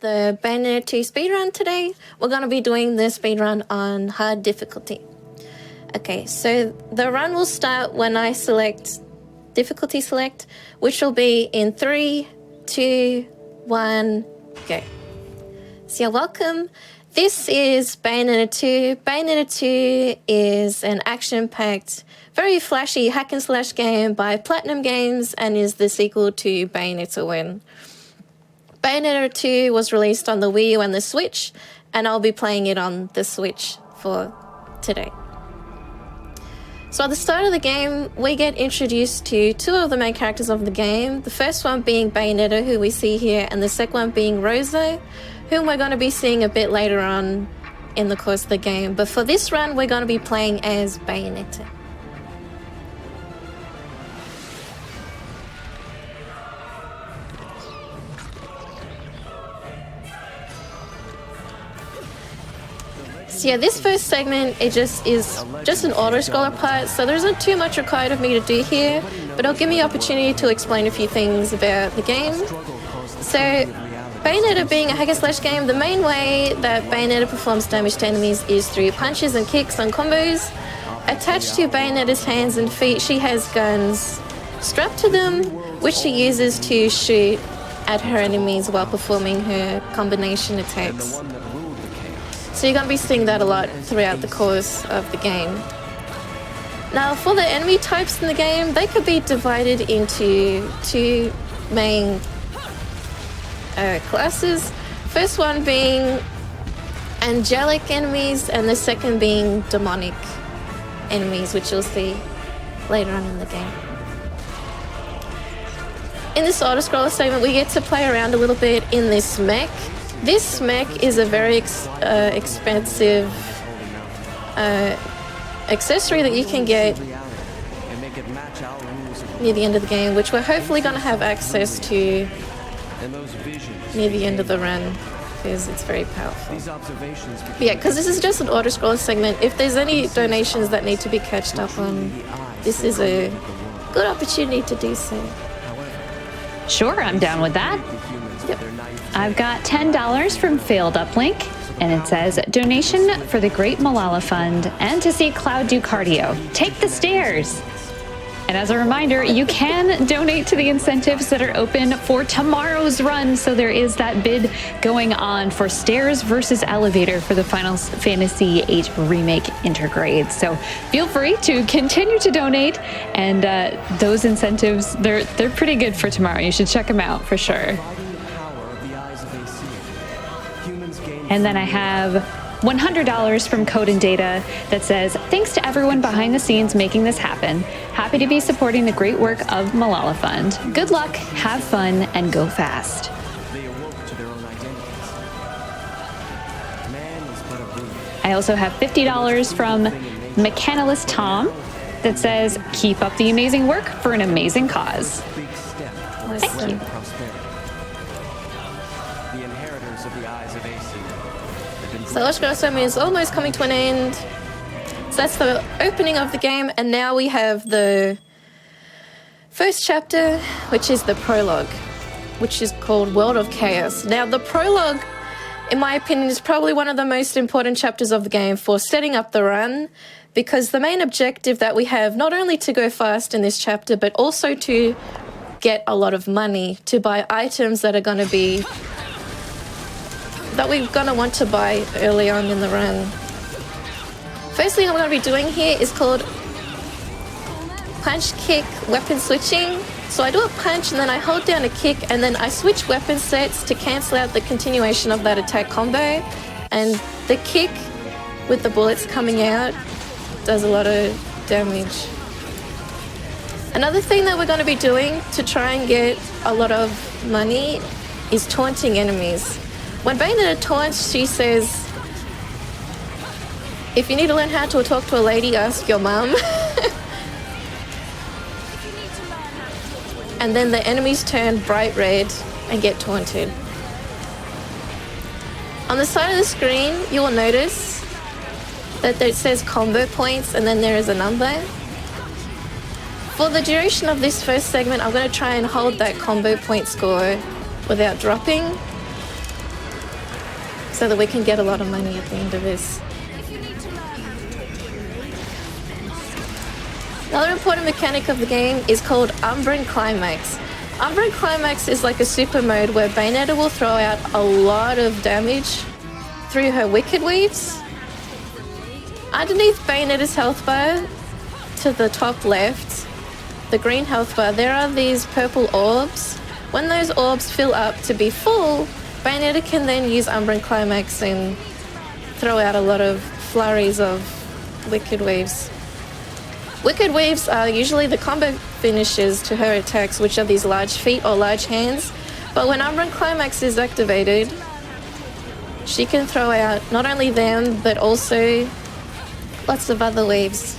the Bayonetta 2 speedrun today. We're going to be doing the speedrun on hard difficulty. Okay, so the run will start when I select difficulty select, which will be in 3, 2, 1, go. So yeah, welcome. This is Bayonetta 2. Bayonetta 2 is an action-packed, very flashy hack and slash game by Platinum Games and is the sequel to Bayonetta 1. Bayonetta 2 was released on the Wii U and the Switch, and I'll be playing it on the Switch for today. So at the start of the game, we get introduced to two of the main characters of the game. The first one being Bayonetta, who we see here, and the second one being Rosa, whom we're going to be seeing a bit later on in the course of the game. But for this run, we're going to be playing as Bayonetta. So yeah, this first segment, it just is an auto-scroller part, so there isn't too much required of me to do here, but it'll give me the opportunity to explain a few things about the game. So, Bayonetta being a hack and slash game, the main way that Bayonetta performs damage to enemies is through punches and kicks and combos. Attached to Bayonetta's hands and feet, she has guns strapped to them, which she uses to shoot at her enemies while performing her combination attacks. So you're going to be seeing that a lot throughout the course of the game. Now, for the enemy types in the game, they could be divided into two main classes. First one being angelic enemies, and the second being demonic enemies, which you'll see later on in the game. In this auto-scroller segment, we get to play around a little bit in this mech. This mech is a very expensive accessory that you can get near the end of the game, which we're hopefully going to have access to near the end of the run, because it's very powerful. But yeah, because this is just an auto-scroller segment, if there's any donations that need to be catched up on, this is a good opportunity to do so. Sure, I'm down with that. Yep. I've got $10 from Failed Uplink, and it says, donation for the Great Malala Fund and to see Cloud do cardio. Take the stairs. And as a reminder, you can donate to the incentives that are open for tomorrow's run. So there is that bid going on for stairs versus elevator for the Final Fantasy VIII Remake Intergrade. So feel free to continue to donate. And those incentives, they're pretty good for tomorrow. You should check them out for sure. And then I have $100 from Code and Data that says, thanks to everyone behind the scenes making this happen. Happy to be supporting the great work of Malala Fund. Good luck, have fun, and go fast. I also have $50 from Mechanalist Tom that says, keep up the amazing work for an amazing cause. Thank you. So Oscar Summon is almost coming to an end. So that's the opening of the game, and now we have the first chapter, which is the prologue, which is called World of Chaos. Now, the prologue, in my opinion, is probably one of the most important chapters of the game for setting up the run, because the main objective that we have, not only to go fast in this chapter, but also to get a lot of money to buy items that are going to be that we're going to want to buy early on in the run. First thing I'm going to be doing here is called punch, kick, weapon switching. So I do a punch and then I hold down a kick and then I switch weapon sets to cancel out the continuation of that attack combo. And the kick with the bullets coming out does a lot of damage. Another thing that we're going to be doing to try and get a lot of money is taunting enemies. When Bayonetta taunts, she says, if you need to learn how to talk to a lady, ask your mum. And then the enemies turn bright red and get taunted. On the side of the screen, you will notice that it says combo points and then there is a number. For the duration of this first segment, I'm going to try and hold that combo point score without dropping. so that we can get a lot of money at the end of this. Another important mechanic of the game is called Umbran Climax. Umbran Climax is like a super mode where Bayonetta will throw out a lot of damage through her Wicked Weaves. Underneath Bayonetta's health bar, to the top left, the green health bar, there are these purple orbs. When those orbs fill up to be full, Bayonetta can then use Umbran Climax and throw out a lot of flurries of Wicked Weaves. Wicked Weaves are usually the combo finishes to her attacks, which are these large feet or large hands. But when Umbran Climax is activated, she can throw out not only them, but also lots of other waves.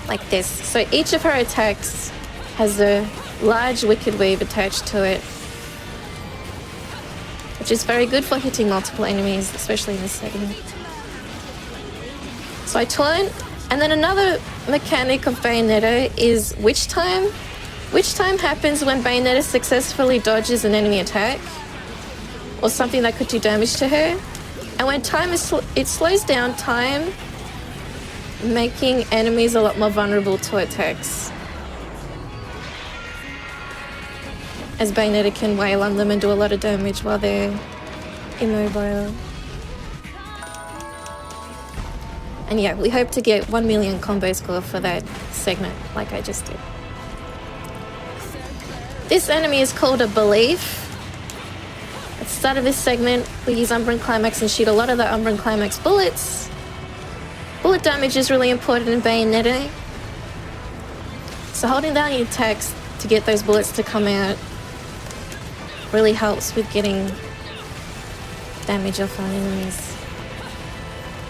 Like this. So each of her attacks has a large Wicked Wave attached to it, which is very good for hitting multiple enemies, especially in this segment. So I taunt, and then another mechanic of Bayonetta is Witch Time. Witch Time happens when Bayonetta successfully dodges an enemy attack or something that could do damage to her. And when time is it slows down time, making enemies a lot more vulnerable to attacks, as Bayonetta can wail on them and do a lot of damage while they're immobile. And yeah, we hope to get 1 million combo score for that segment, like I just did. This enemy is called a Belief. At the start of this segment, we use Umbran Climax and shoot a lot of the Umbran Climax bullets. Bullet damage is really important in Bayonetta, so holding down your attacks to get those bullets to come out really helps with getting damage off on enemies.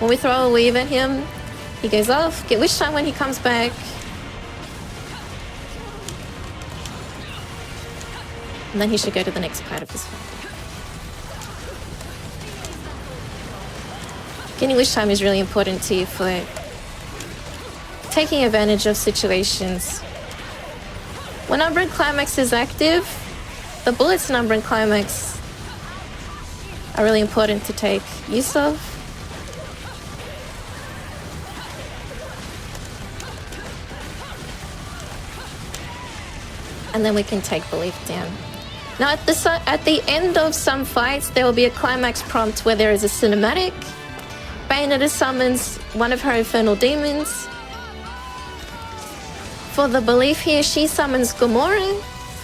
When we throw a weave at him, he goes off. Get Witch Time when he comes back. And then he should go to the next part of his fight. Getting Witch Time is really important to you for taking advantage of situations. When Umbran Climax is active, the bullets in Umbran Climax are really important to take use of. And then we can take Belief down. Now at the end of some fights, there will be a climax prompt where there is a cinematic. Bayonetta summons one of her infernal demons. For the Belief here, she summons Gamora,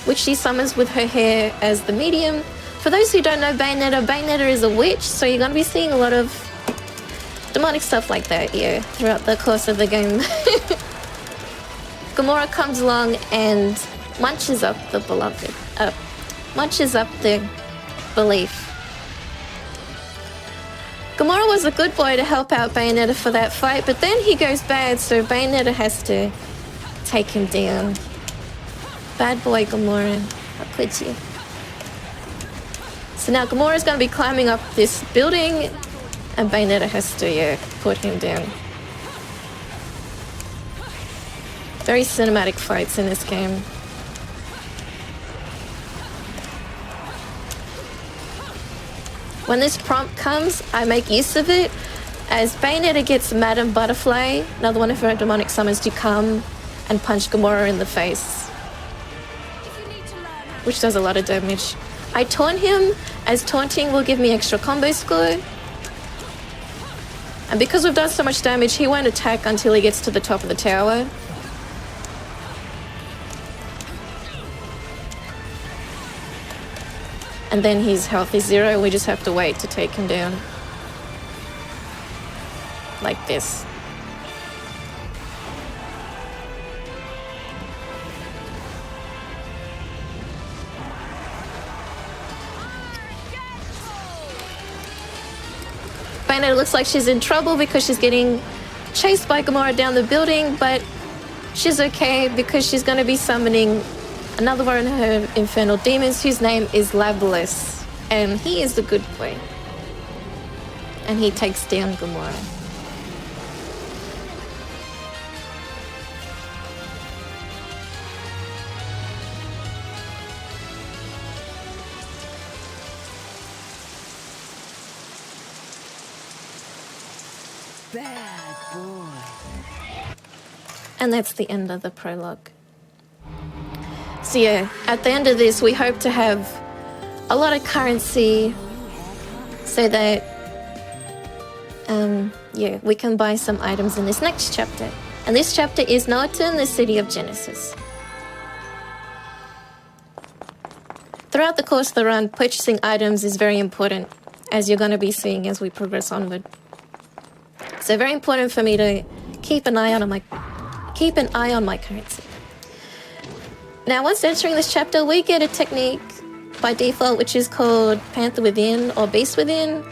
which she summons with her hair as the medium. For those who don't know Bayonetta is a witch, so you're going to be seeing a lot of demonic stuff like that here throughout the course of the game. Gamora comes along and munches up the Belief. Gamora was a good boy to help out Bayonetta for that fight, but then he goes bad, so Bayonetta has to take him down. Bad boy Gamora, how could you? So now Gamora's going to be climbing up this building, and Bayonetta has to put him down. Very cinematic fights in this game. When this prompt comes, I make use of it, as Bayonetta gets Madame Butterfly, another one of her demonic summons, to come and punch Gamora in the face, which does a lot of damage. I taunt him, as taunting will give me extra combo score. And because we've done so much damage, he won't attack until he gets to the top of the tower. And then his health is 0, we just have to wait to take him down. Like this. Bayonetta looks like she's in trouble because she's getting chased by Gamora down the building, but she's okay because she's going to be summoning another one of her infernal demons, whose name is Labulus, and he is the good boy. And he takes down Gamora. Bad boy. And that's the end of the prologue. So yeah, at the end of this, we hope to have a lot of currency so that, yeah, we can buy some items in this next chapter. And this chapter is Noatun, the City of Genesis. Throughout the course of the run, purchasing items is very important, as you're going to be seeing as we progress onward. So very important for me to keep an eye on my currency. Now, once entering this chapter, we get a technique by default, which is called Panther Within or Beast Within.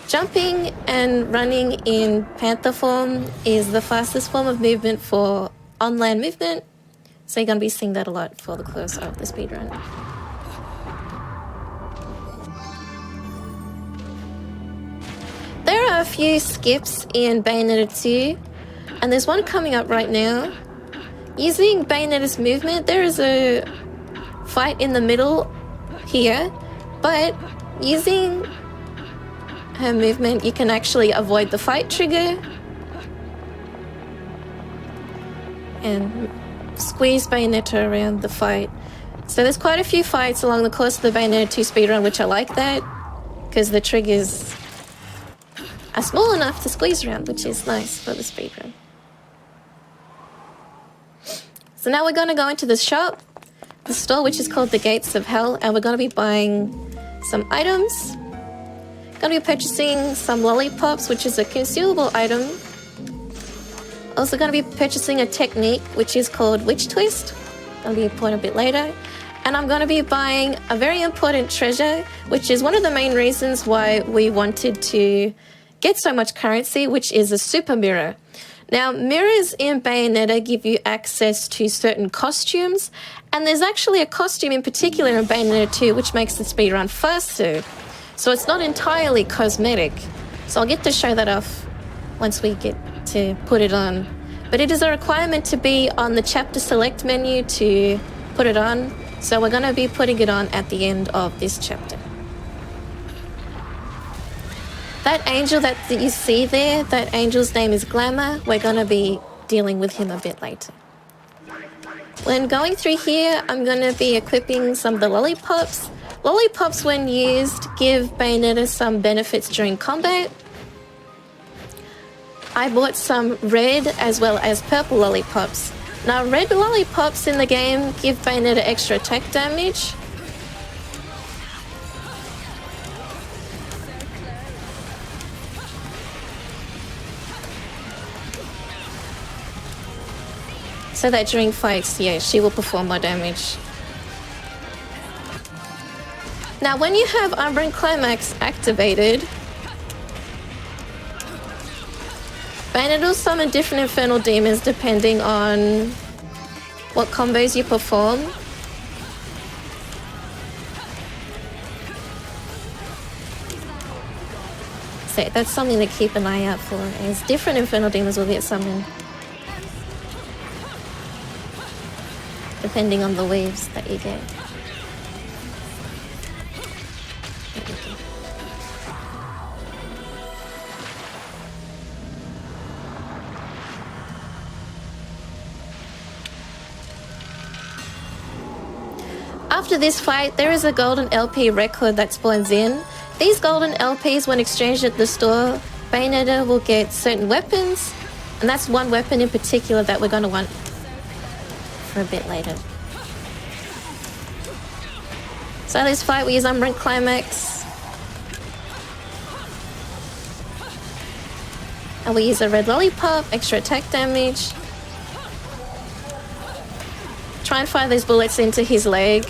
Jumping and running in Panther form is the fastest form of movement for on-land movement. So you're going to be seeing that a lot for the course of the speedrun. There are a few skips in Bayonetta 2, and there's one coming up right now. Using Bayonetta's movement, there is a fight in the middle here, but using her movement, you can actually avoid the fight trigger and squeeze Bayonetta around the fight. So there's quite a few fights along the course of the Bayonetta 2 speedrun, which I like that, because the triggers are small enough to squeeze around, which is nice for the speedrun. So now we're going to go into the shop, the store, which is called the Gates of Hell, and we're going to be buying some items. Going to be purchasing some lollipops, which is a consumable item. Also going to be purchasing a technique, which is called Witch Twist. That'll be important a bit later. And I'm going to be buying a very important treasure, which is one of the main reasons why we wanted to get so much currency, which is a super mirror. Now, mirrors in Bayonetta give you access to certain costumes, and there's actually a costume in particular in Bayonetta 2 which makes the speedrun faster. So it's not entirely cosmetic. So I'll get to show that off once we get to put it on. But it is a requirement to be on the chapter select menu to put it on. So we're going to be putting it on at the end of this chapter. That angel that you see there, that angel's name is Glamour. We're going to be dealing with him a bit later. When going through here, I'm going to be equipping some of the lollipops. Lollipops, when used, give Bayonetta some benefits during combat. I bought some red as well as purple lollipops. Now, red lollipops in the game give Bayonetta extra attack damage. So that during fights, yeah, she will perform more damage. Now, when you have Umbra and Climax activated, Bayonetta will summon different infernal demons depending on what combos you perform. So that's something to keep an eye out for, as different infernal demons will get summoned depending on the waves that you get. After this fight, there is a golden LP record that spawns in. These golden LPs, when exchanged at the store, Bayonetta will get certain weapons, and that's one weapon in particular that we're going to want for a bit later. So this fight, we use Umbra and Climax. And we use a red lollipop, extra attack damage. Try and fire those bullets into his leg.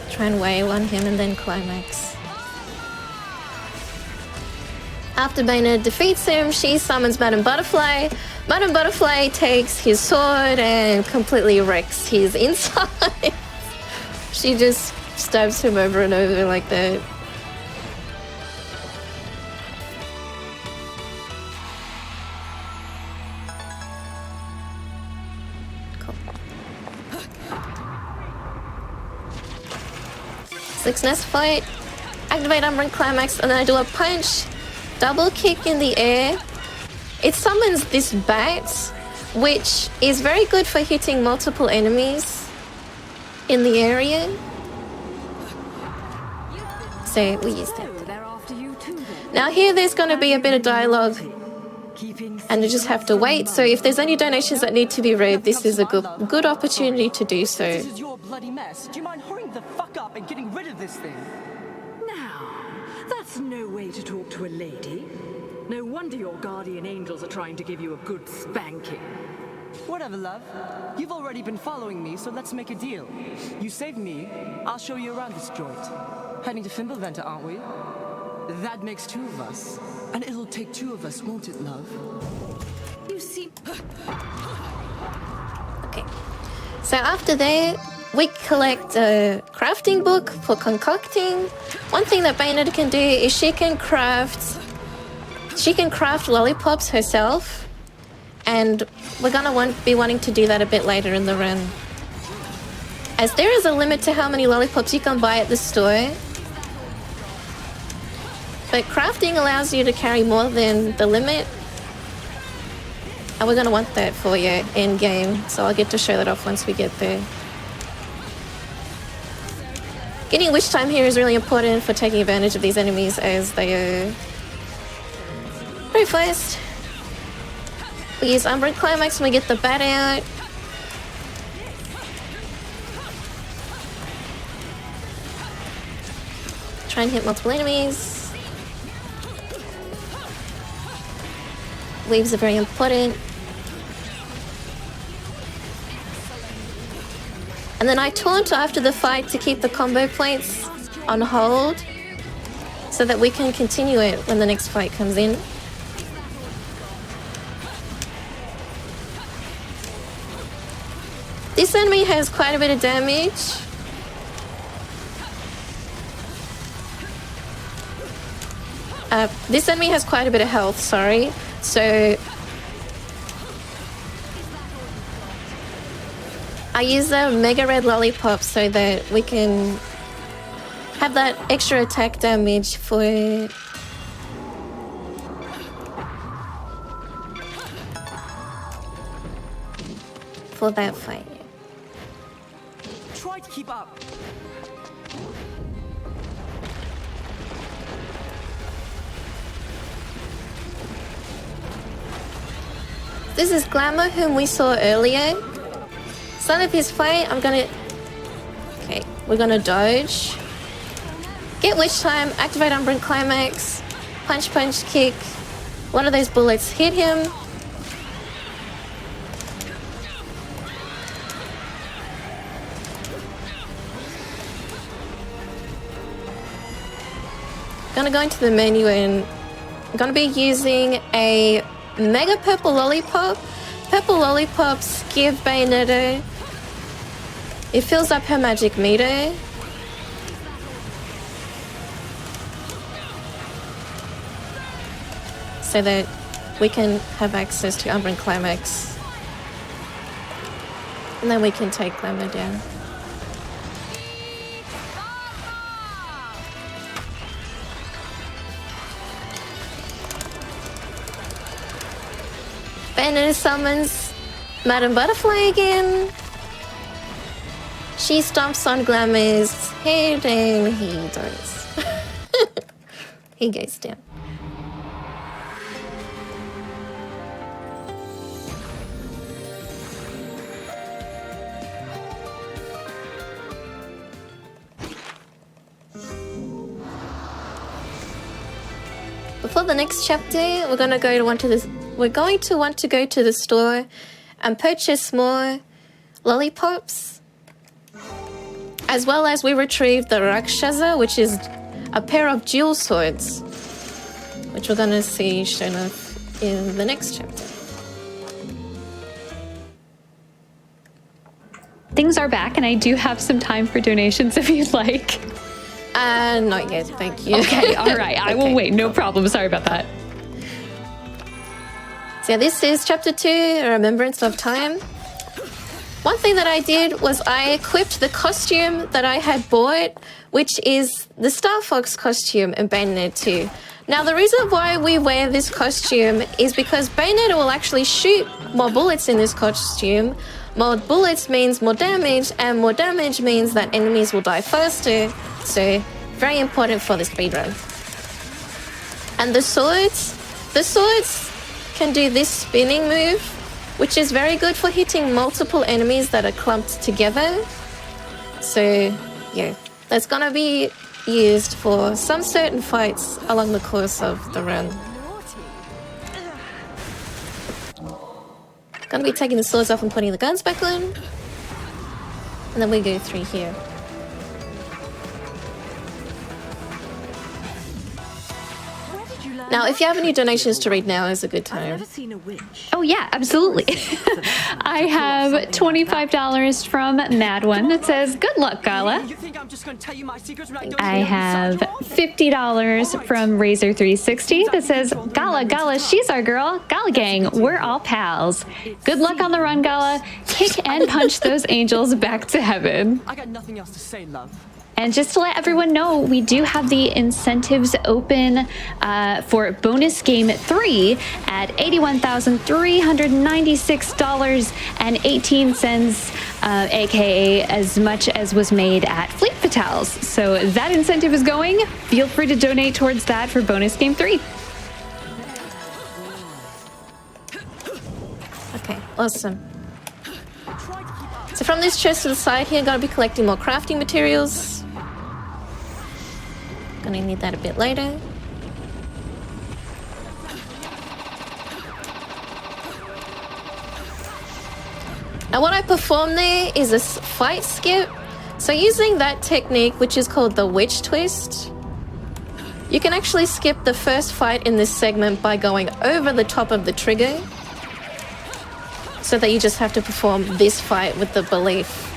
Try and wail on him and then climax. After Bayonetta defeats him, she summons Madame Butterfly. Madame Butterfly takes his sword and completely wrecks his inside. She just stabs him over and over like that. Cool. Select next fight. Activate Umbran Climax, and then I do a punch. Double kick in the air. It summons this bat, which is very good for hitting multiple enemies in the area. So we use that. Now here there's going to be a bit of dialogue, and you just have to wait. So if there's any donations that need to be read, this is a good opportunity to do so. This is your bloody mess. Do you mind hurrying the fuck up and getting rid of this thing? Now, that's no way to talk to a lady. No wonder your guardian angels are trying to give you a good spanking. Whatever, love. You've already been following me, so let's make a deal. You save me, I'll show you around this joint. Heading to Fimbulventa, aren't we? That makes 2 of us. And it'll take 2 of us, won't it, love? You see... Okay. So after that, we collect a crafting book for concocting. One thing that Bayonetta can do is she can craft lollipops herself, and we're gonna be wanting to do that a bit later in the run, as there is a limit to how many lollipops you can buy at the store. But crafting allows you to carry more than the limit, and we're gonna want that for you in game, so I'll get to show that off once we get there. Getting witch time here is really important for taking advantage of these enemies, as they are very fast. We use Umbran Climax when we get the bat out. Try and hit multiple enemies. Waves are very important. And then I taunt after the fight to keep the combo points on hold so that we can continue it when the next fight comes in. This enemy has quite a bit of damage. This enemy has quite a bit of health, sorry. So I use the Mega Red Lollipop so that we can have that extra attack damage for that fight. Try to keep up. This is Glamour, whom we saw earlier. Start of his fight, okay, we're gonna dodge. Get Witch Time, activate Umbran Climax, punch, punch, kick. One of those bullets hit him. Gonna go into the menu and I'm gonna be using a Mega Purple Lollipop. Purple Lollipops give Bayonetta, it fills up her magic meter. So that we can have access to Umbran Climax. And then we can take Glamour down. Bayonetta summons Madame Butterfly again. She stomps on Glamour's head and he dies. He goes down. Before the next chapter, we're going to want to go to the store and purchase more lollipops, as well as we retrieve the Rakshasa, which is a pair of jewel swords, which we're going to see shown off in the next chapter. Things are back, and I do have some time for donations if you'd like. Not yet, thank you. Okay, all right, I will wait, no problem. Sorry about that. So this is chapter 2, A Remembrance of Time. One thing that I did was I equipped the costume that I had bought, which is the Star Fox costume in Bayonetta 2. Now, the reason why we wear this costume is because Bayonetta will actually shoot more bullets in this costume. More bullets means more damage, and more damage means that enemies will die faster. So, very important for the speedrun. And the swords can do this spinning move, which is very good for hitting multiple enemies that are clumped together. So, yeah, that's gonna be used for some certain fights along the course of the run. Gonna be taking the swords off and putting the guns back on. And then we go through here. Now, if you have any donations to read now, is a good time. Oh yeah, absolutely. I have $25 from Mad One that says, "Good luck, Gala." I have $50 from Razor 360 that says, Gala, she's our girl. Gala gang, we're all pals. Good luck on the run, Gala. Kick and punch those angels back to heaven." I got nothing else to say, love. And just to let everyone know, we do have the incentives open for bonus game 3 at $81,396.18, aka as much as was made at Fleet Fatales. So that incentive is going. Feel free to donate towards that for bonus game 3. Okay, awesome. So from this chest to the side here, gonna be collecting more crafting materials. Gonna need that a bit later. Now what I performed there is a fight skip. So using that technique, which is called the witch twist, you can actually skip the first fight in this segment by going over the top of the trigger, so that you just have to perform this fight with the belief.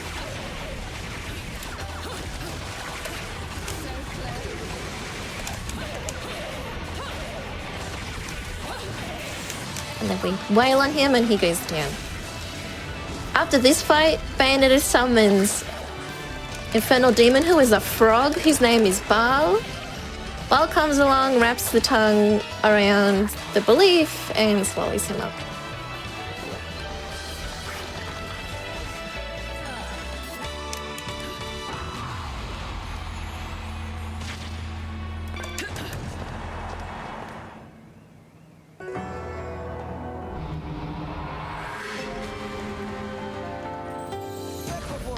And then we wail on him and he goes down. After this fight, Bayonetta summons Infernal Demon, who is a frog, whose name is Baal. Baal comes along, wraps the tongue around the belief, and swallows him up.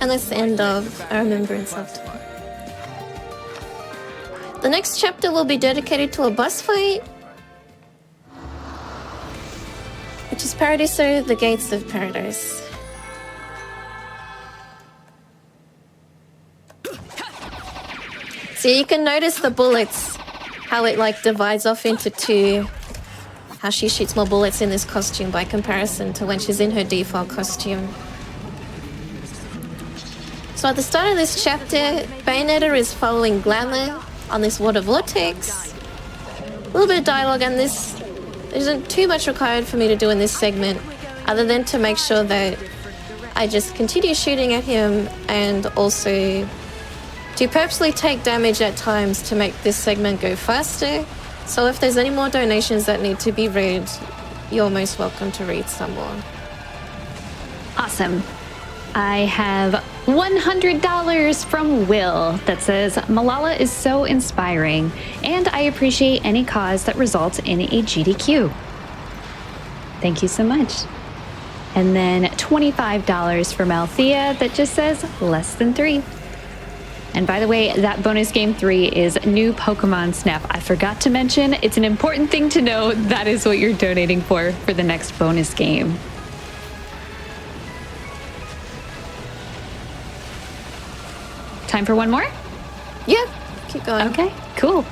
And that's the end of A Remembrance of Time. The next chapter will be dedicated to a boss fight, which is Paradiso, the Gates of Paradise. So you can notice the bullets, how it like divides off into two, how she shoots more bullets in this costume by comparison to when she's in her default costume. So at the start of this chapter, Bayonetta is following Glamour on this water vortex. A little bit of dialogue, and there isn't too much required for me to do in this segment, other than to make sure that I just continue shooting at him, and also to purposely take damage at times to make this segment go faster. So if there's any more donations that need to be read, you're most welcome to read some more. Awesome. I have $100 from Will that says, "Malala is so inspiring, and I appreciate any cause that results in a GDQ." Thank you so much. And then $25 from Althea that just says, "Less than 3." And by the way, that bonus game 3 is new Pokemon Snap. I forgot to mention, it's an important thing to know. That is what you're donating for the next bonus game. Time for one more? Yeah, keep going. Okay, cool.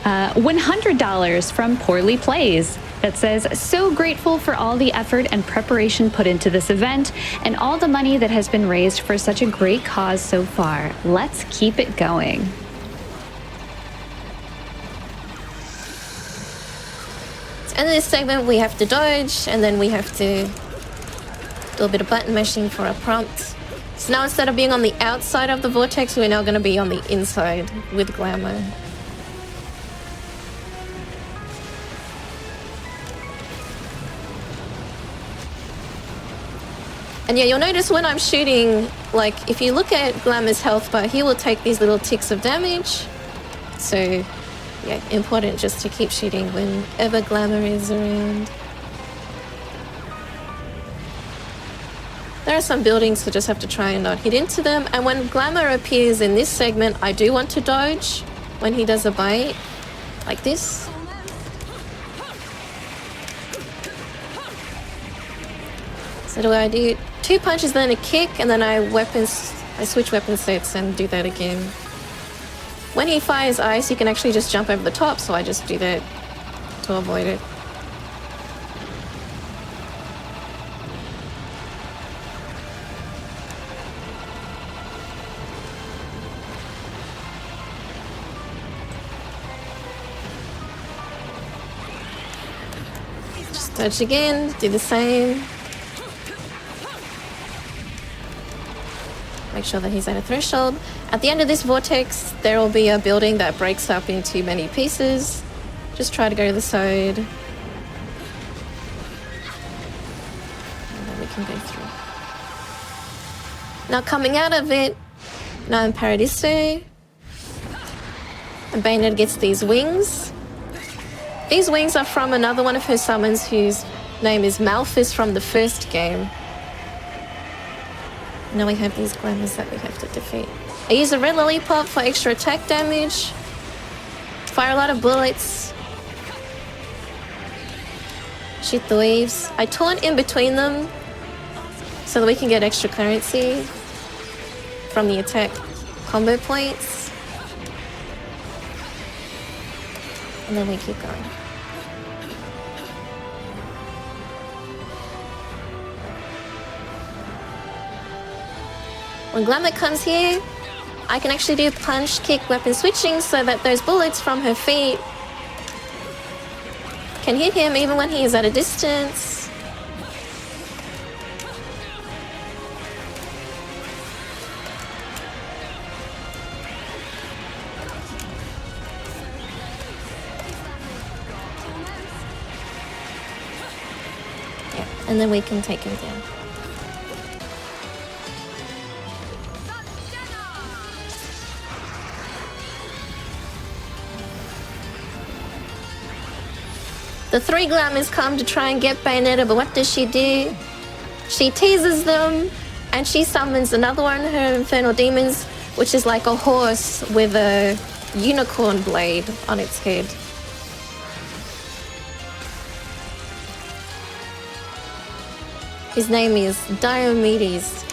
$100 from Poorly Plays that says, "So grateful for all the effort and preparation put into this event and all the money that has been raised for such a great cause so far. Let's keep it going." In this segment, we have to dodge, and then we have to Do a bit of button mashing for a prompt. So now instead of being on the outside of the vortex, we're now going to be on the inside with glamour. And yeah, you'll notice when I'm shooting, like, if you look at Glamour's health bar, he will take these little ticks of damage. So, yeah, important just to keep shooting whenever Glamour is around. There are some buildings, so just have to try and not hit into them. And when Glamour appears in this segment, I do want to dodge when he does a bite, like this. So do I do 2 punches, then a kick, and then I switch weapon sets and do that again. When he fires ice, you can actually just jump over the top, so I just do that to avoid it. Just dodge again, do the same. Make sure that he's at a threshold. At the end of this vortex, there will be a building that breaks up into many pieces. Just try to go to the side. And then we can go through. Now coming out of it, now in Paradiso, and Bayonetta gets these wings. These wings are from another one of her summons whose name is Malphus from the first game. Now we have these glamours that we have to defeat. I use a red lollipop for extra attack damage. Fire a lot of bullets. Shoot the waves. I taunt in between them so that we can get extra currency from the attack combo points. And then we keep going. When Glamour comes here, I can actually do punch, kick, weapon switching so that those bullets from her feet can hit him even when he is at a distance. Yeah, and then we can take him down. The 3 glamours come to try and get Bayonetta, but what does she do? She teases them, and she summons another one, her Infernal Demons, which is like a horse with a unicorn blade on its head. His name is Diomedes,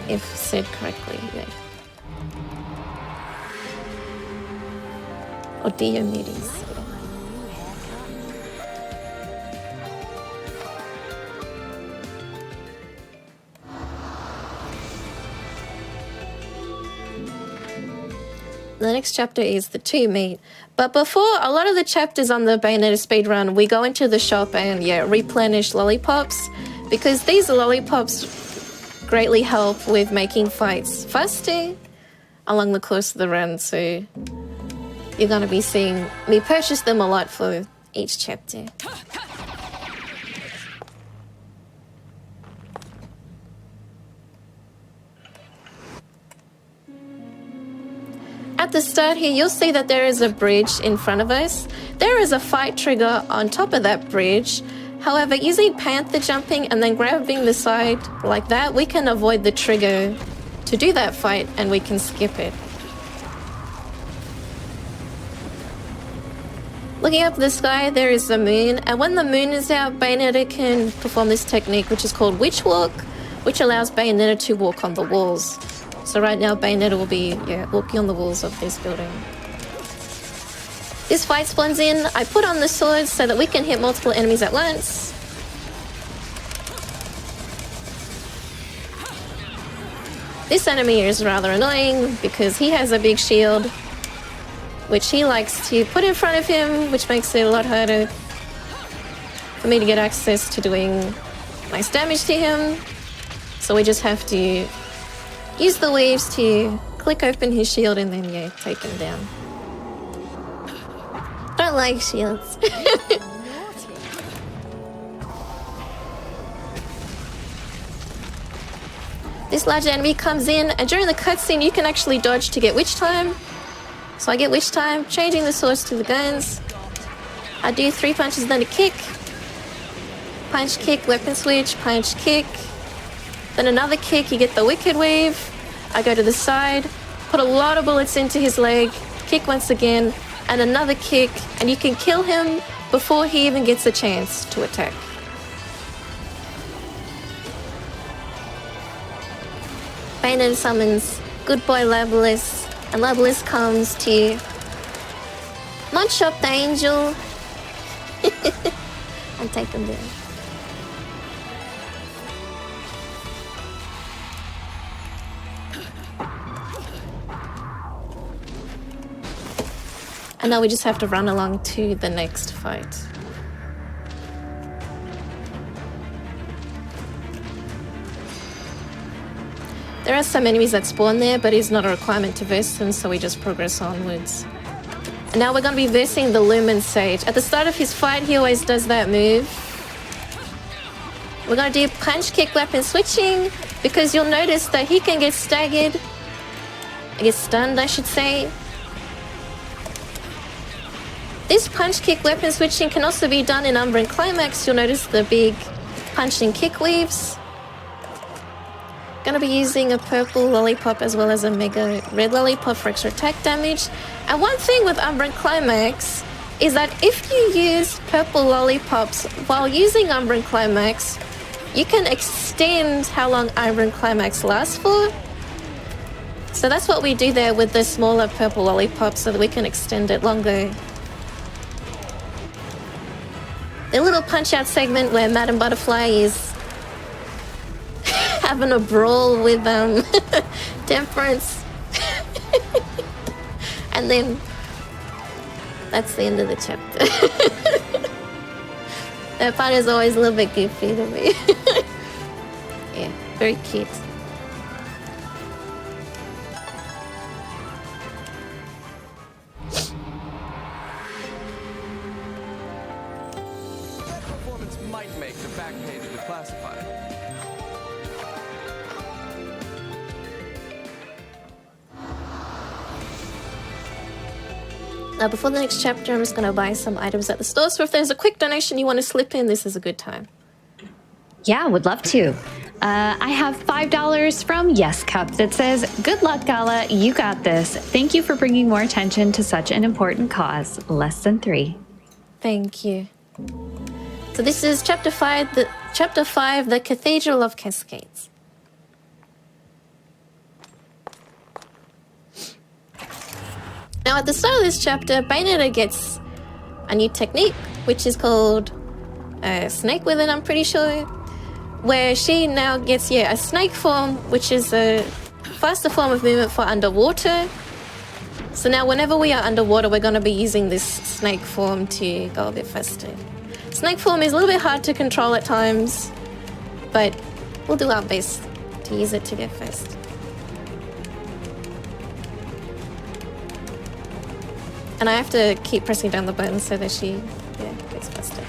if said correctly. Yeah. Or Diomedes. The next chapter is the 2 meet. But before, a lot of the chapters on the Bayonetta speedrun, we go into the shop and, yeah, replenish lollipops. Because these lollipops greatly help with making fights faster along the course of the run. So you're going to be seeing me purchase them a lot for each chapter. At the start here, you'll see that there is a bridge in front of us. There is a fight trigger on top of that bridge. However, using panther jumping and then grabbing the side like that, we can avoid the trigger to do that fight and we can skip it. Looking up the sky, there is the moon, and when the moon is out, Bayonetta can perform this technique which is called Witch Walk, which allows Bayonetta to walk on the walls. So right now, Bayonetta will be walking on the walls of this building. This fight spawns in. I put on the swords so that we can hit multiple enemies at once. This enemy is rather annoying because he has a big shield, which he likes to put in front of him, which makes it a lot harder for me to get access to doing nice damage to him. So we just have to use the waves to click open his shield and then, yeah, take him down. Don't like shields. This large enemy comes in, and during the cutscene you can actually dodge to get witch time. So I get witch time, changing the swords to the guns. I do 3 punches, then a kick. Punch, kick, weapon switch, punch, kick. Then another kick, you get the wicked wave. I go to the side, put a lot of bullets into his leg, kick once again, and another kick, and you can kill him before he even gets a chance to attack. Bayonetta summons good boy Labelis, and Labelis comes to munch up the angel and take him down. And now we just have to run along to the next fight. There are some enemies that spawn there, but it's not a requirement to verse them, so we just progress onwards. And now we're going to be versing the Lumen Sage. At the start of his fight, he always does that move. We're going to do punch, kick, weapon switching, because you'll notice that he can get staggered. Get stunned, I should say. This punch, kick, weapon switching can also be done in Umbran Climax. You'll notice the big punch and kick weaves. Gonna be using a purple lollipop as well as a mega red lollipop for extra attack damage. And one thing with Umbran Climax is that if you use purple lollipops while using Umbran Climax, you can extend how long Umbran Climax lasts for. So that's what we do there with the smaller purple lollipops, so that we can extend it longer. The little punch-out segment where Madame Butterfly is having a brawl with Temperance. And then that's the end of the chapter. That part is always a little bit goofy to me. Yeah, very cute. Performance might make the back page of the classified. Now, before the next chapter, I'm just going to buy some items at the store. So if there's a quick donation you want to slip in, this is a good time. Yeah, would love to. I have $5 from Yes Cup that says, "Good luck, Gala. You got this. Thank you for bringing more attention to such an important cause. Less than 3." Thank you. So this is chapter 5, the Cathedral of Cascades. Now, at the start of this chapter, Bayonetta gets a new technique, which is called Snake with it, I'm pretty sure, where she now gets, a snake form, which is a faster form of movement for underwater. So now whenever we are underwater, we're going to be using this snake form to go a bit faster. Snake form is a little bit hard to control at times, but we'll do our best to use it to get fast. And I have to keep pressing down the button so that she gets faster.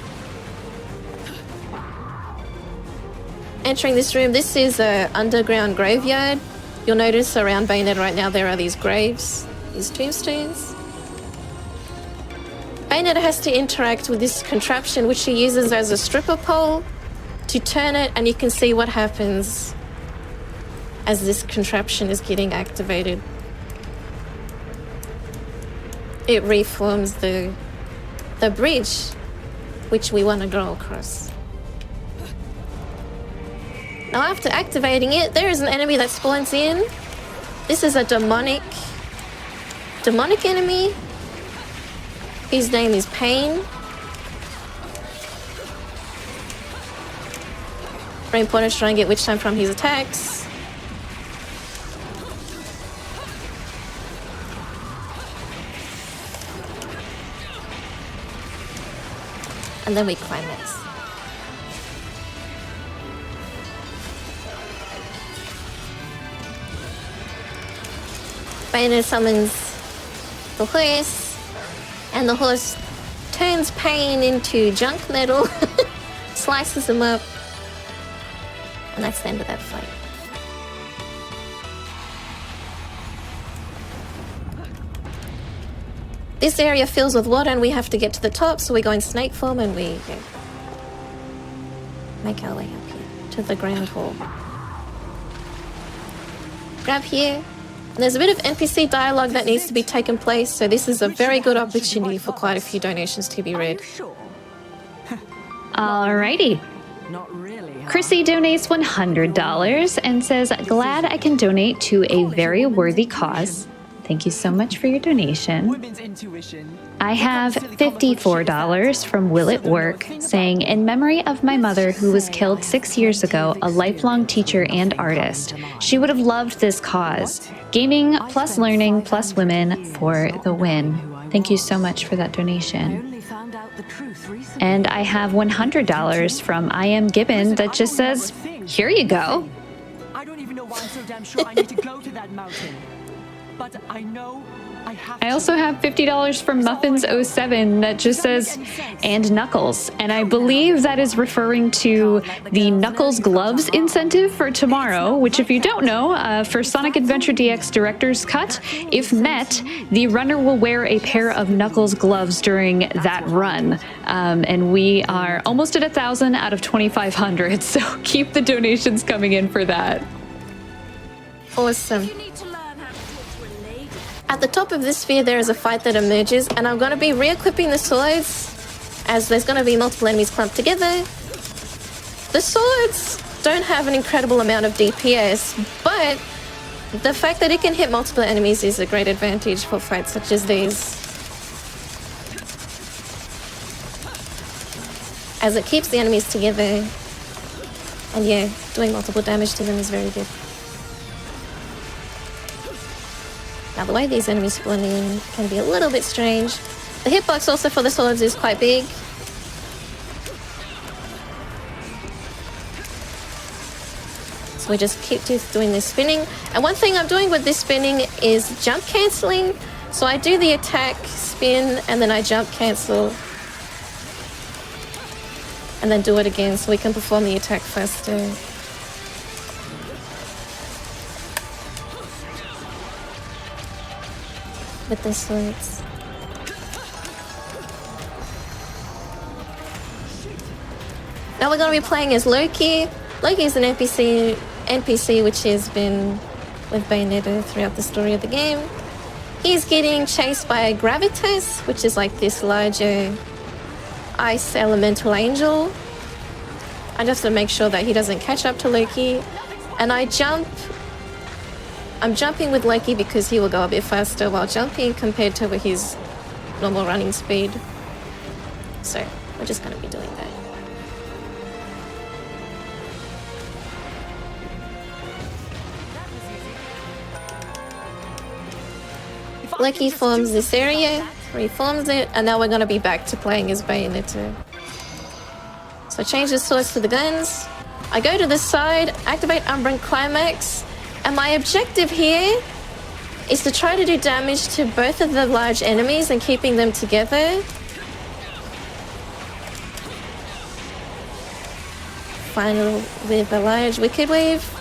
Entering this room, this is an underground graveyard. You'll notice around Bayonetta right now there are these graves, these tombstones. Bayonetta has to interact with this contraption, which she uses as a stripper pole to turn it, and you can see what happens as this contraption is getting activated. It reforms the bridge, which we want to go across. Now, after activating it, there is an enemy that spawns in. This is a demonic enemy. His name is Pain. Very important to try and get witch time from his attacks. And then we climax. Bayonetta summons the horse, and the horse turns pain into junk metal, slices him up, and that's the end of that fight. This area fills with water and we have to get to the top, so we go in snake form and we make our way up here to the ground hall. Grab here. There's a bit of NPC dialogue that needs to be taken place, so this is a very good opportunity for quite a few donations to be read. Alrighty. Not really. Huh? Chrissy donates $100 and says, glad I can donate to a very worthy cause. Thank you so much for your donation. Women's intuition. I have $54 from Will at Work saying, in memory of my mother who was killed 6 years ago, a lifelong teacher and artist. She would have loved this cause. Gaming plus learning plus women for the win. Thank you so much for that donation. And I have $100 from I Am Gibbon that just says, here you go. I don't even know why I'm so damn sure I need to go to that mountain. But I know I have I also have $50 from Muffins07 that just says, and Knuckles. And I believe that is referring to the Knuckles Gloves incentive for tomorrow, which if you don't know, for Sonic Adventure DX Director's Cut, if met, the runner will wear a pair of Knuckles gloves during that run. And we are almost at 1,000 out of 2,500, so keep the donations coming in for that. Awesome. At the top of this sphere, there is a fight that emerges, and I'm going to be re-equipping the swords, as there's going to be multiple enemies clumped together. The swords don't have an incredible amount of DPS, but the fact that it can hit multiple enemies is a great advantage for fights such as these, as it keeps the enemies together, and yeah, doing multiple damage to them is very good. Now, the way these enemies spawn in can be a little bit strange. The hitbox also for the swords is quite big. So we just keep doing this spinning. And one thing I'm doing with this spinning is jump cancelling. So I do the attack, spin, and then I jump cancel. And then do it again so we can perform the attack faster. With the swords. Now we're going to be playing as Loki. Loki is an NPC which has been with Bayonetta throughout the story of the game. He's getting chased by Gravitas, which is like this larger ice elemental angel. I just have to make sure that he doesn't catch up to Loki. And I'm jumping with Loki because he will go a bit faster while jumping compared to his normal running speed. So we're just going to be doing that. Loki forms this area, reforms it, and now we're going to be back to playing as Bayonetta. So change the swords to the guns. I go to the side, activate Umbran Climax, and my objective here is to try to do damage to both of the large enemies and keeping them together. Final with a large Wicked Wave.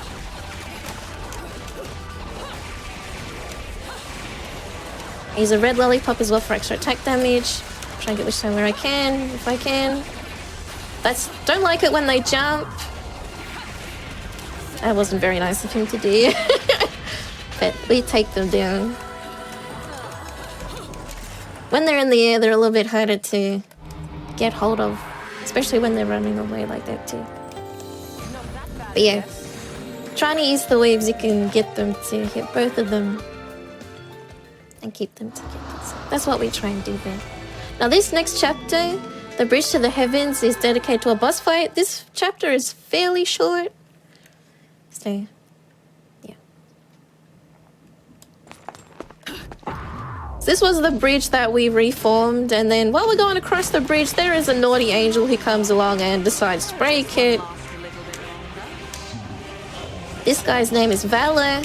Use a red lollipop as well for extra attack damage. Try and get Wish Time where I can, if I can. Don't like it when they jump. That wasn't very nice of him to do. But we take them down. When they're in the air, they're a little bit harder to get hold of. Especially when they're running away like that too. But yeah. Trying to use the waves, you can get them to hit both of them. And keep them together. So that's what we try and do there. Now this next chapter, The Bridge to the Heavens, is dedicated to a boss fight. This chapter is fairly short. So, yeah. So this was the bridge that we reformed, and then while we're going across the bridge, there is a naughty angel who comes along and decides to break it. This guy's name is Valor.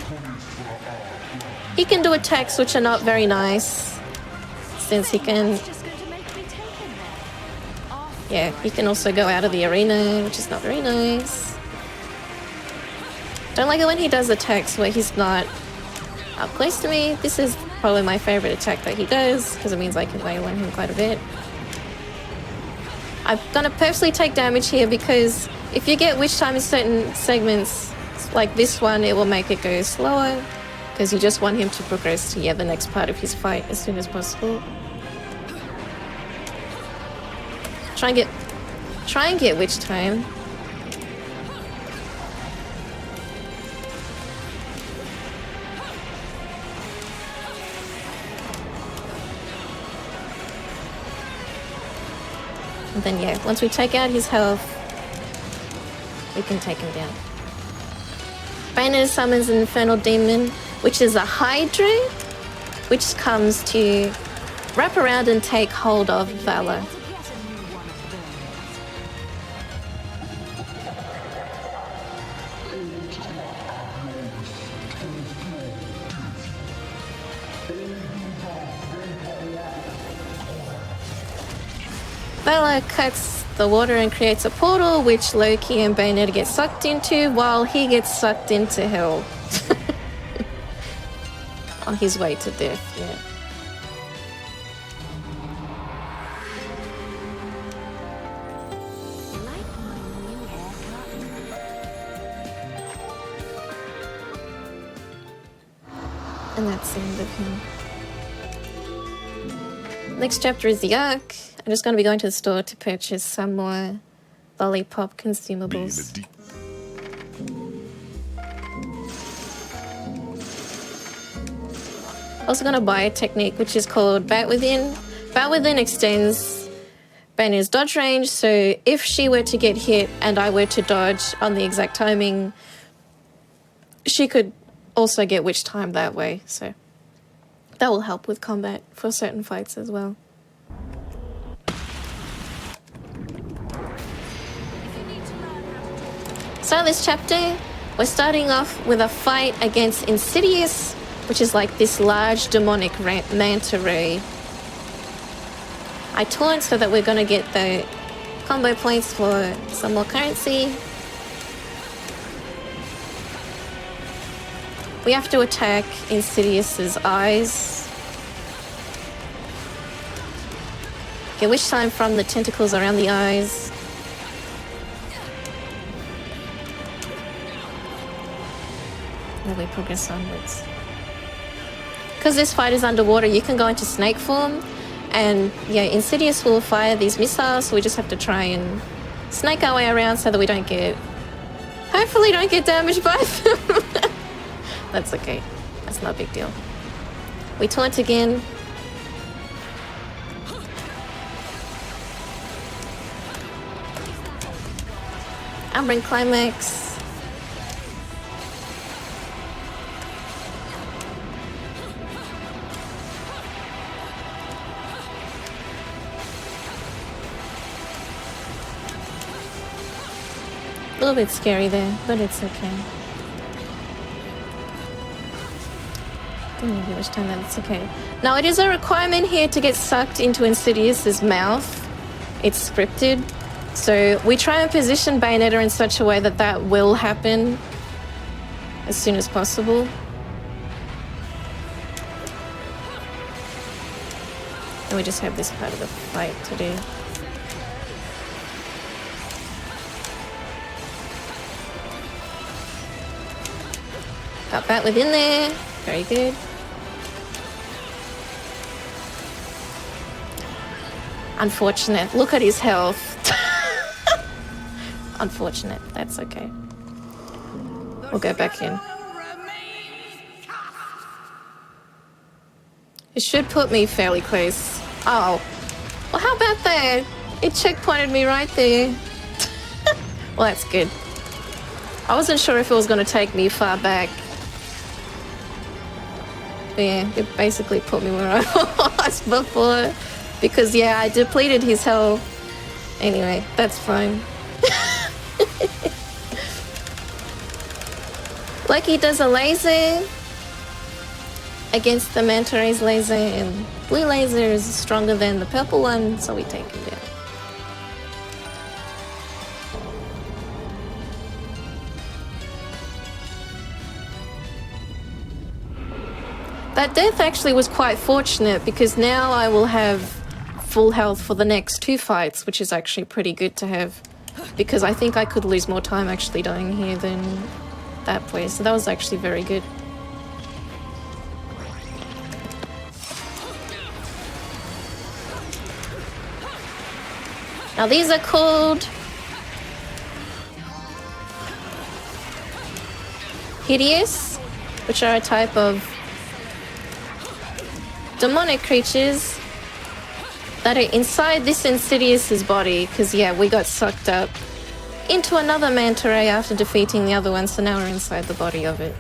He can do attacks which are not very nice, since he can... Yeah, he can also go out of the arena, which is not very nice. Don't like it when he does attacks where he's not up close to me. This is probably my favorite attack that he does, because it means I can wail on him quite a bit. I'm gonna purposely take damage here because if you get witch time in certain segments, like this one, it will make it go slower, because you just want him to progress to the next part of his fight as soon as possible. Try and get witch time. And then yeah, once we take out his health, we can take him down. Bayonetta summons an infernal demon, which is a Hydra, which comes to wrap around and take hold of Valor. Valor cuts the water and creates a portal, which Loki and Bayonetta get sucked into, while he gets sucked into hell. On his way to death, yeah. And that's the end of him. Next chapter is the Ark. I'm just going to be going to the store to purchase some more lollipop consumables. Also going to buy a technique which is called Bat Within. Bat Within extends Bayonetta's dodge range, so if she were to get hit and I were to dodge on the exact timing, she could also get witch time that way, so that will help with combat for certain fights as well. So this chapter, we're starting off with a fight against Insidious, which is like this large demonic manta ray. I taunt so that we're going to get the combo points for some more currency. We have to attack Insidious's eyes. Get witch time from the tentacles around the eyes. Then we progress onwards. Because this fight is underwater, you can go into snake form, and yeah, Insidious will fire these missiles, so we just have to try and snake our way around so that we don't get... hopefully don't get damaged by them. That's okay. That's not a big deal. We taunt again. Umbran Climax. A little bit scary there, but it's okay. Didn't give much time, that's okay. Now it is a requirement here to get sucked into Insidious's mouth. It's scripted. So we try and position Bayonetta in such a way that that will happen as soon as possible. And we just have this part of the fight to do. Got Bat within there. Very good. Unfortunate. Look at his health. Unfortunate. That's okay. We'll go back in. It should put me fairly close. Oh. Well, how about that? It checkpointed me right there. Well, that's good. I wasn't sure if it was going to take me far back. But yeah, it basically put me where I was before. Because, yeah, I depleted his health. Anyway, that's fine. Like he does a laser. against the manta ray's laser, and blue laser is stronger than the purple one, so we take him down. That death actually was quite fortunate because now I will have full health for the next 2 fights, which is actually pretty good to have, because I think I could lose more time actually dying here than that way, so that was actually very good. Now these are called hideous, which are a type of demonic creatures that are inside this Insidious's body, because yeah, we got sucked up into another manta ray after defeating the other one, so now we're inside the body of it.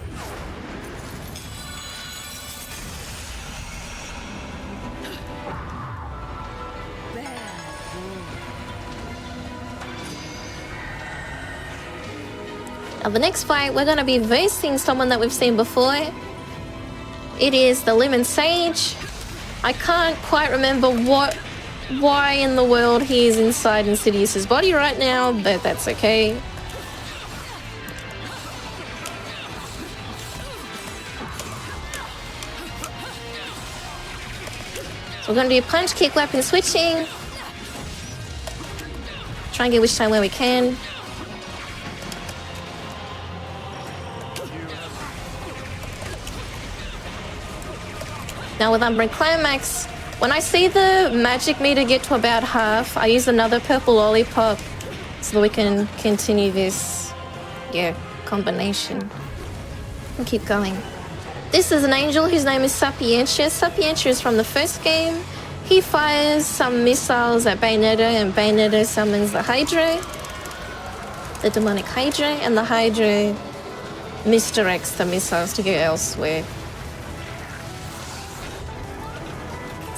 Now the next fight, we're going to be facing someone that we've seen before. It is the Lemon Sage. I can't quite remember why in the world he is inside Insidious's body right now, but that's okay. So we're going to do punch, kick, weapon switching. Try and get witch time where we can. Now with Umbra Climax, when I see the magic meter get to about half, I use another purple lollipop so that we can continue this, combination. And keep going. This is an angel whose name is Sapientia. Sapientia is from the first game. He fires some missiles at Bayonetta, and Bayonetta summons the Hydra, the demonic Hydra, and the Hydra misdirects the missiles to go elsewhere.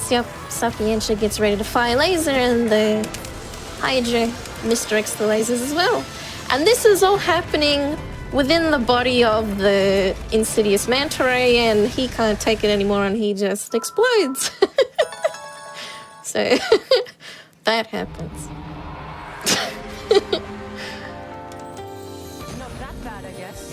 Yep, Sapientia gets ready to fire laser, and the Hydra misdirects the lasers as well. And this is all happening within the body of the Insidious Manta Ray, and he can't take it anymore and he just explodes. So, that happens. Not that bad, I guess.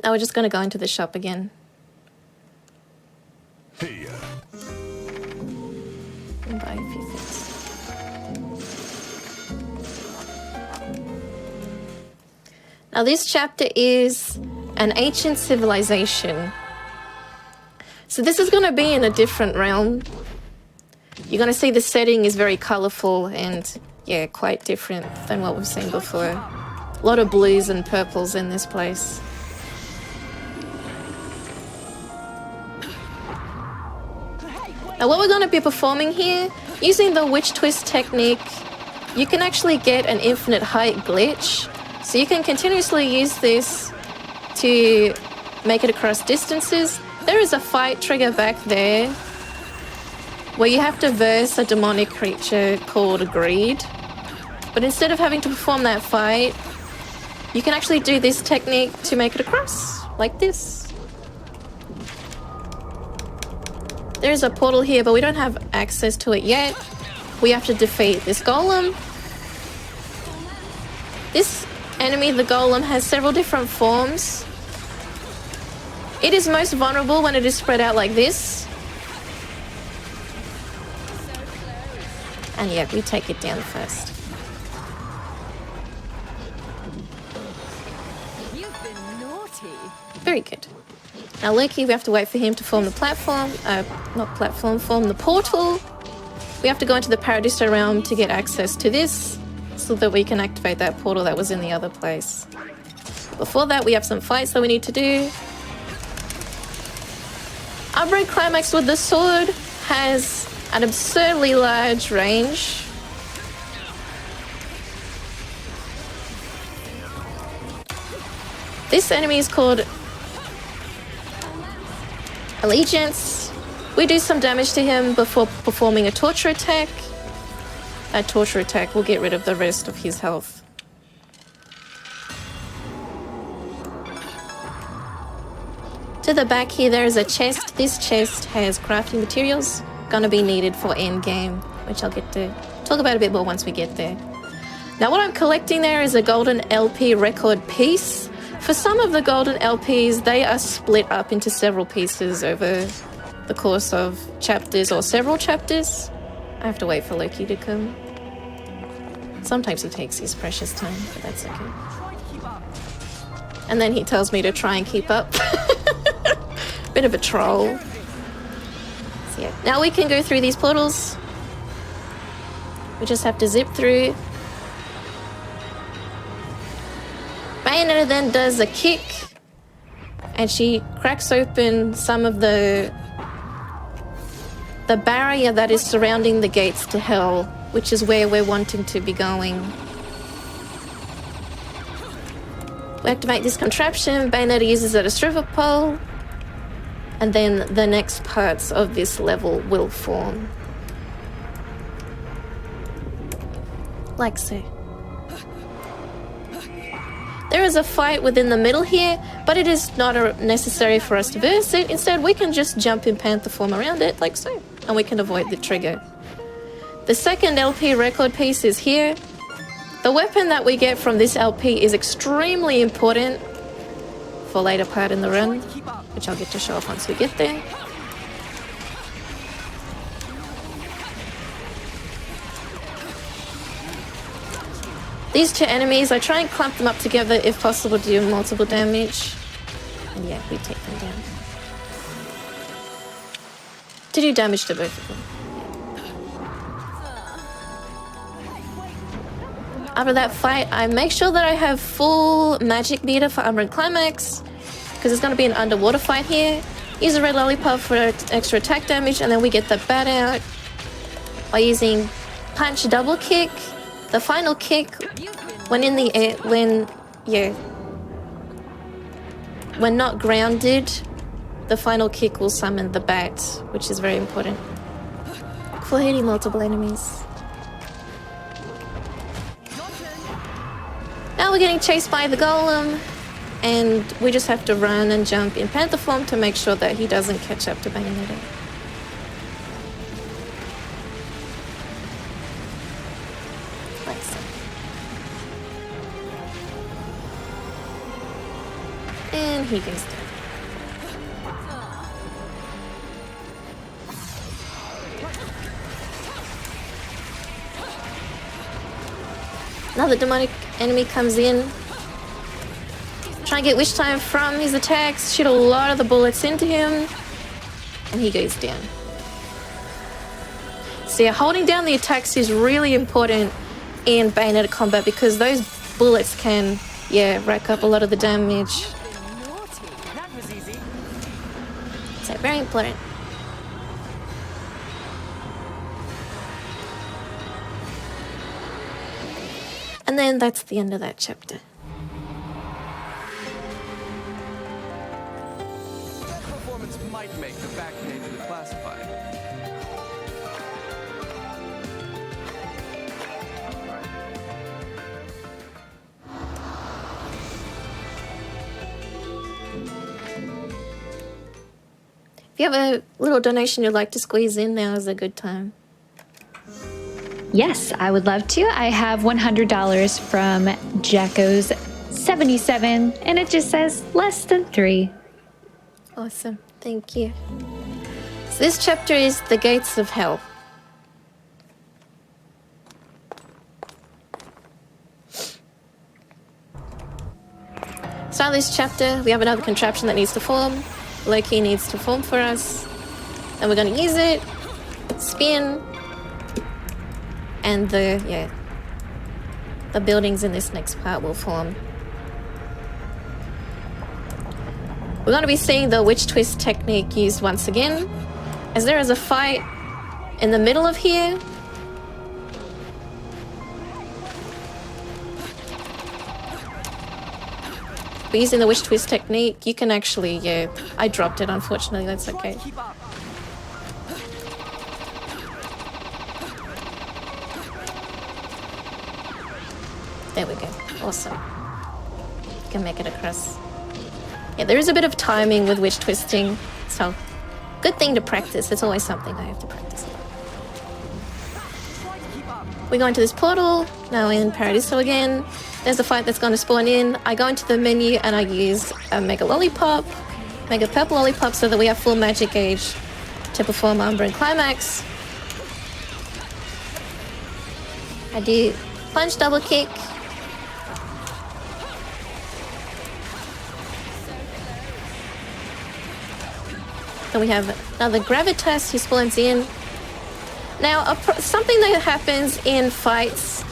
Now we're just going to go into the shop again. Hey, And buy a few things. Now this chapter is an ancient civilization. So this is going to be in a different realm. You're going to see the setting is very colorful and, yeah, quite different than what we've seen before. A lot of blues and purples in this place. Now what we're going to be performing here, using the witch twist technique, you can actually get an infinite height glitch. So you can continuously use this to make it across distances. There is a fight trigger back there where you have to verse a demonic creature called Greed. But instead of having to perform that fight, you can actually do this technique to make it across, like this. There's a portal here, but we don't have access to it yet. We have to defeat this golem. This enemy, the golem, has several different forms. It is most vulnerable when it is spread out like this. And yeah, we take it down first. You've been naughty. Very good. Now Loki, we have to wait for him to form the platform, form the portal. We have to go into the Paradiso realm to get access to this, so that we can activate that portal that was in the other place. Before that, we have some fights that we need to do. Umbra Climax with the sword has an absurdly large range. This enemy is called Allegiance. We do some damage to him before performing a torture attack. That torture attack will get rid of the rest of his health. To the back here, there is a chest. This chest has crafting materials gonna be needed for endgame, which I'll get to talk about a bit more once we get there. Now what I'm collecting there is a golden LP record piece. For some of the golden LPs, they are split up into several pieces over the course of chapters or several chapters. I have to wait for Loki to come. Sometimes he takes his precious time, but that's okay. And then he tells me to try and keep up. Bit of a troll. So yeah, now we can go through these portals. We just have to zip through. Bayonetta then does a kick, and she cracks open some of the barrier that is surrounding the gates to hell, which is where we're wanting to be going. We activate this contraption. Bayonetta uses it as a stripper pole, and then the next parts of this level will form. Like so. There is a fight within the middle here, but it is not necessary for us to verse it. Instead, we can just jump in panther form around it, like so, and we can avoid the trigger. The second LP record piece is here. The weapon that we get from this LP is extremely important for later part in the run, which I'll get to show off once we get there. These two enemies, I try and clump them up together if possible to do multiple damage. And yeah, we take them down. To do damage to both of them. After that fight, I make sure that I have full magic meter for Armor and Climax, because it's going to be an underwater fight here. Use a red lollipop for extra attack damage, and then we get the bat out by using punch double kick. The final kick, when in the air, when not grounded, the final kick will summon the bat, which is very important for hitting multiple enemies. Now we're getting chased by the golem, and we just have to run and jump in panther form to make sure that he doesn't catch up to Bayonetta. Like so. And he goes down. Another demonic enemy comes in. Try and get wish time from his attacks. Shoot a lot of the bullets into him. And he goes down. So yeah, holding down the attacks is really important in Bayonetta combat, because those bullets can, rack up a lot of the damage. So very important. And then that's the end of that chapter. That performance might make the back page of the classified. If you have a little donation you'd like to squeeze in, now is a good time. Yes, I would love to. I have $100 from Jacko's77, and it just says less than 3. Awesome. Thank you. So this chapter is The Gates of Hell. Start this chapter, we have another contraption that needs to form. Loki needs to form for us. Then we're going to use it, spin, and the buildings in this next part will form. We're going to be seeing the witch twist technique used once again, as there is a fight in the middle of here. But using the witch twist technique, you can actually, I dropped it, unfortunately, that's okay. There we go. Awesome. Can make it across. Yeah, there is a bit of timing with witch twisting, so good thing to practice. It's always something I have to practice. We go into this portal, now in Paradiso again. There's a fight that's going to spawn in. I go into the menu and I use a Mega Lollipop, Mega Purple Lollipop, so that we have full magic gauge to perform Umbra and Climax. I do punch, double kick. Then we have another Gravitas who spawns in. Now, something that happens in fights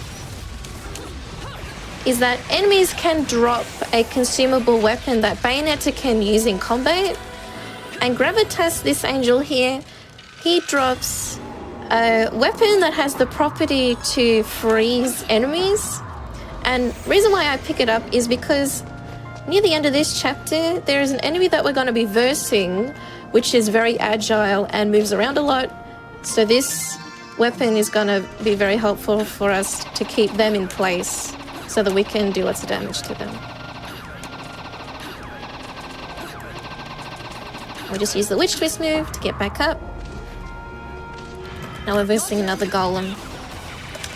is that enemies can drop a consumable weapon that Bayonetta can use in combat. And Gravitas, this angel here, he drops a weapon that has the property to freeze enemies. And reason why I pick it up is because near the end of this chapter, there is an enemy that we're going to be versing, which is very agile and moves around a lot. So this weapon is going to be very helpful for us to keep them in place so that we can do lots of damage to them. We'll just use the Witch Twist move to get back up. Now we're versing another golem.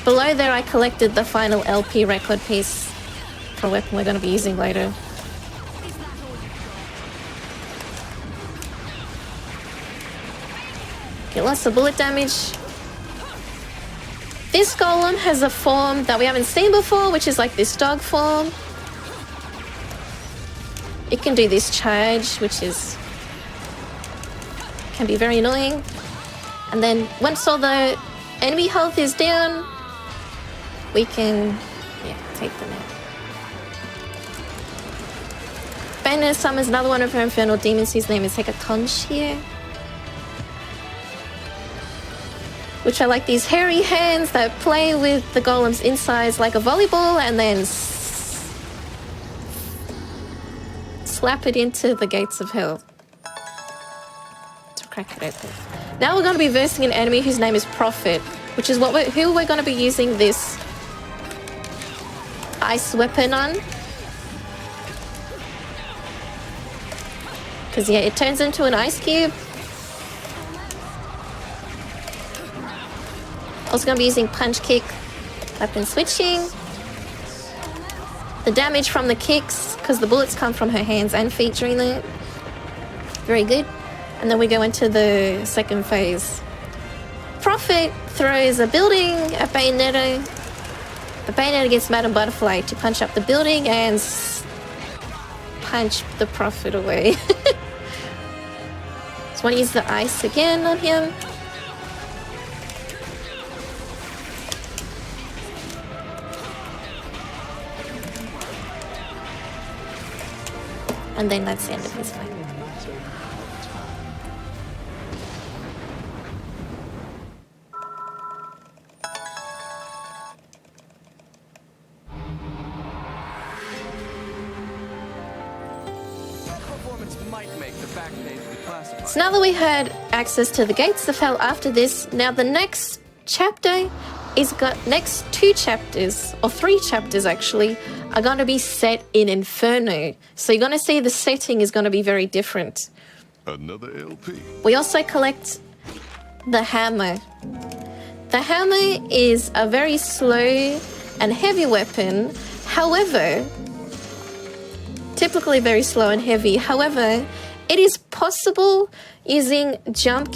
Below there I collected the final LP record piece for a weapon we're going to be using later. Get lots of bullet damage. This golem has a form that we haven't seen before, which is like this dog form. It can do this charge, which can be very annoying. And then once all the enemy health is down, we can take them out. Bayonetta summons another one of her infernal demons whose name is Hekatonch here. Which are like these hairy hands that play with the golem's insides like a volleyball and then slap it into the gates of hell to crack it open. Now we're going to be versing an enemy whose name is Prophet, which is who we're going to be using this ice weapon on. Because yeah, it turns into an ice cube. Also going to be using punch, kick, weapon switching. The damage from the kicks, because the bullets come from her hands and feet during that. Very good. And then we go into the second phase. Prophet throws a building at Bayonetta. The Bayonetta gets Madame Butterfly to punch up the building and punch the Prophet away. So want to use the ice again on him. And then that's the end of his fight. So now that we had access to the gates of hell after this, now the next chapter next 2 chapters, or 3 chapters actually, are going to be set in Inferno. So you're going to see the setting is going to be very different. Another LP. We also collect the hammer. The hammer is a very slow and heavy weapon. However, typically very slow and heavy. However, it is possible using jump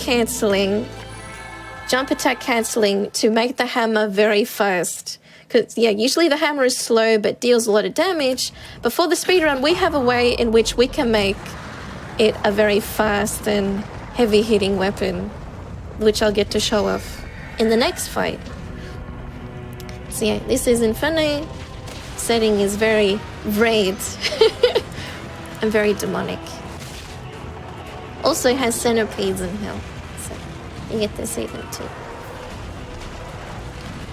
attack cancelling to make the hammer very fast. Because, yeah, usually the hammer is slow but deals a lot of damage. But for the speedrun, we have a way in which we can make it a very fast and heavy-hitting weapon, which I'll get to show off in the next fight. So, yeah, this is Inferno. Setting is very red and very demonic. Also has centipedes in hell, so you get to see them too.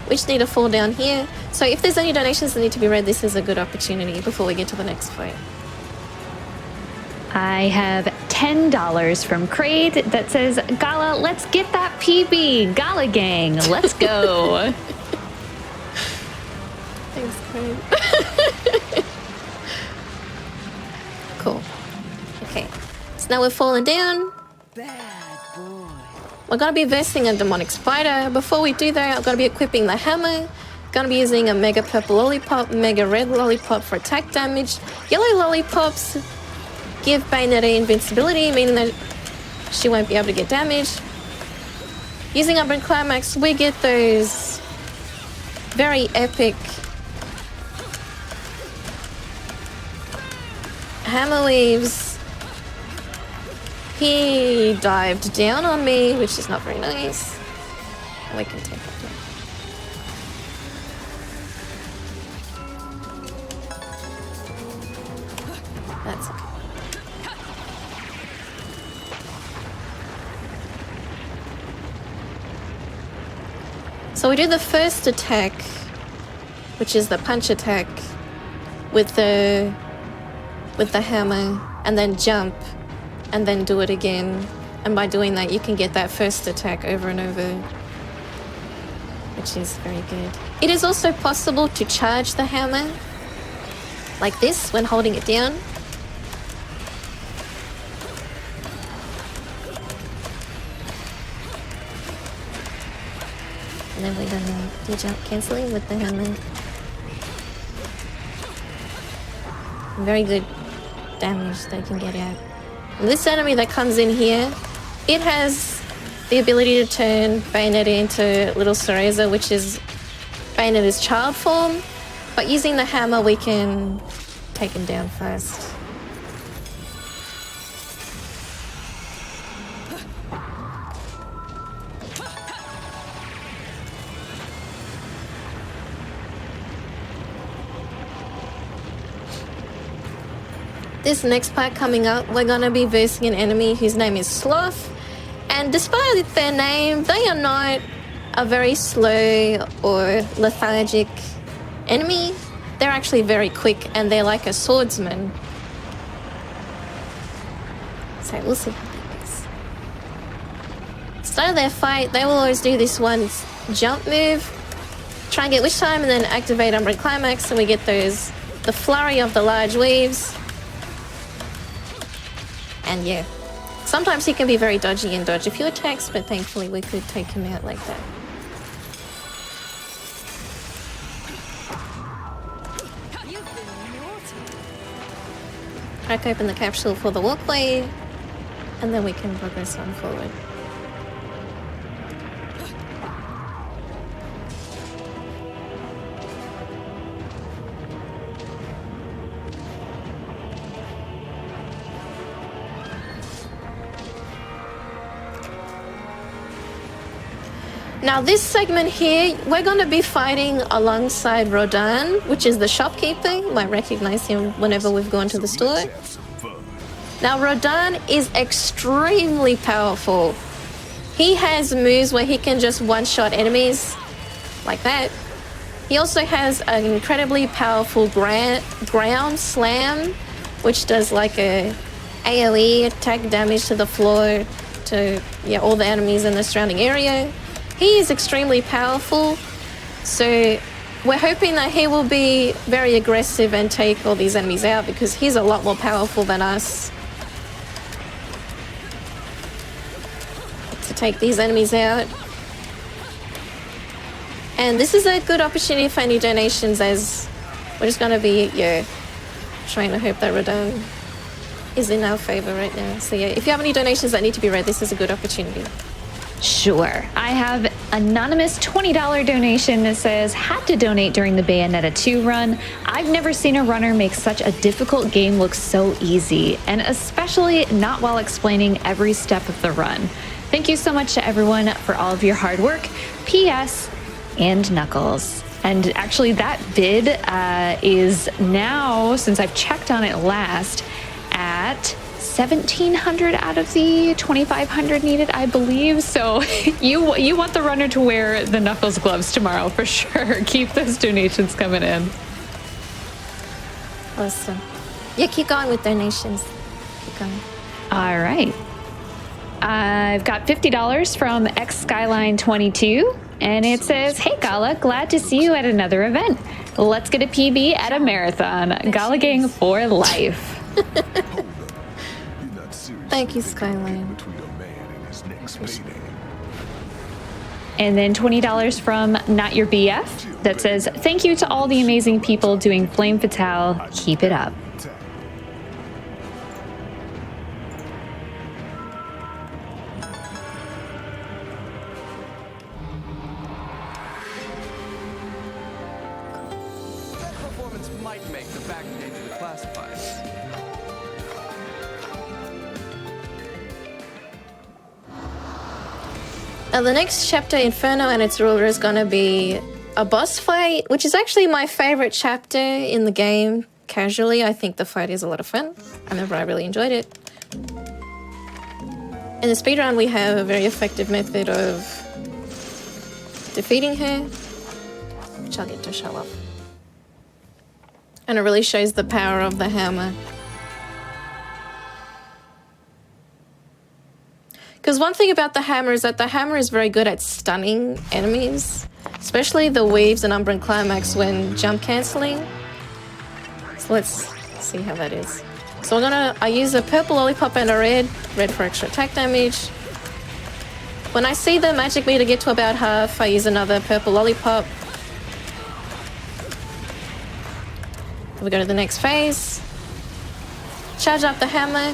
We just need to fall down here. So if there's any donations that need to be read, this is a good opportunity before we get to the next fight. I have $10 from Kraid that says, Gala, let's get that PB. Gala gang, let's go. Thanks. Cool. Okay. So now we're falling down. Bad boy. We're gonna be versing a demonic spider. Before we do that, I'm gonna be equipping the hammer. Gonna be using a mega purple lollipop, mega red lollipop for attack damage. Yellow lollipops give Bayonetta invincibility, meaning that she won't be able to get damaged. Using Umbran Climax, we get those very epic hammer weaves. He dived down on me, which is not very nice. We can take it down. That's okay. So we do the first attack, which is the punch attack, with the hammer, and then jump, and then do it again. And by doing that, you can get that first attack over and over, which is very good. It is also possible to charge the hammer like this when holding it down. And then we're gonna do jump cancelling with the hammer. Very good damage they can get out. And this enemy that comes in here, it has the ability to turn Bayonetta into Little Cereza, which is Bayonetta's child form. But using the hammer, we can take him down first. This next part coming up, we're gonna be versing an enemy whose name is Sloth. And despite their name, they are not a very slow or lethargic enemy. They're actually very quick and they're like a swordsman. So we'll see how that goes. Start of their fight, they will always do this one jump move. Try and get Wish Time and then activate Umbran Climax, and we get the flurry of the large waves. And yeah, sometimes he can be very dodgy and dodge a few attacks, but thankfully we could take him out like that. Crack open the capsule for the walkway, and then we can progress on forward. Now this segment here, we're going to be fighting alongside Rodan, which is the shopkeeper. You might recognize him whenever we've gone to the store. Now Rodan is extremely powerful. He has moves where he can just one-shot enemies, like that. He also has an incredibly powerful ground slam, which does like a AoE attack damage to the floor to all the enemies in the surrounding area. He is extremely powerful, so we're hoping that he will be very aggressive and take all these enemies out because he's a lot more powerful than us. To take these enemies out. And this is a good opportunity for any donations, as we're just going to be trying to hope that Rodan is in our favor right now. So yeah, if you have any donations that need to be read, this is a good opportunity. Sure. I have anonymous $20 donation that says, had to donate during the Bayonetta 2 run. I've never seen a runner make such a difficult game look so easy, and especially not while explaining every step of the run. Thank you so much to everyone for all of your hard work. P.S. and Knuckles. And actually that bid is now, since I've checked on it last, at 1,700 out of the 2,500 needed, I believe. So you want the runner to wear the Knuckles gloves tomorrow for sure. Keep those donations coming in. Awesome. Yeah, keep going with donations. Keep going. All right. I've got $50 from X Skyline 22, and it says, "Hey Gala, glad to see you at another event. Let's get a PB at a marathon. Gala Gang for life. Hold up. You're not serious. Thank you, Skyline. Between a man and his next payday. And then $20 from Not Your BF that says, thank you to all the amazing people doing Flame Fatale. Keep it up. That performance might make the back page of the classifieds. Now the next chapter, Inferno and its ruler, is gonna be a boss fight, which is actually my favorite chapter in the game. Casually, I think the fight is a lot of fun. I remember I really enjoyed it. In the speedrun, we have a very effective method of defeating her, which I'll get to show off. And it really shows the power of the hammer. Because one thing about the hammer is that the hammer is very good at stunning enemies, especially the weaves and Umbran Climax when jump cancelling. So let's see how that is. So I use a purple lollipop and a red for extra attack damage. When I see the magic meter get to about half, I use another purple lollipop. We go to the next phase. Charge up the hammer,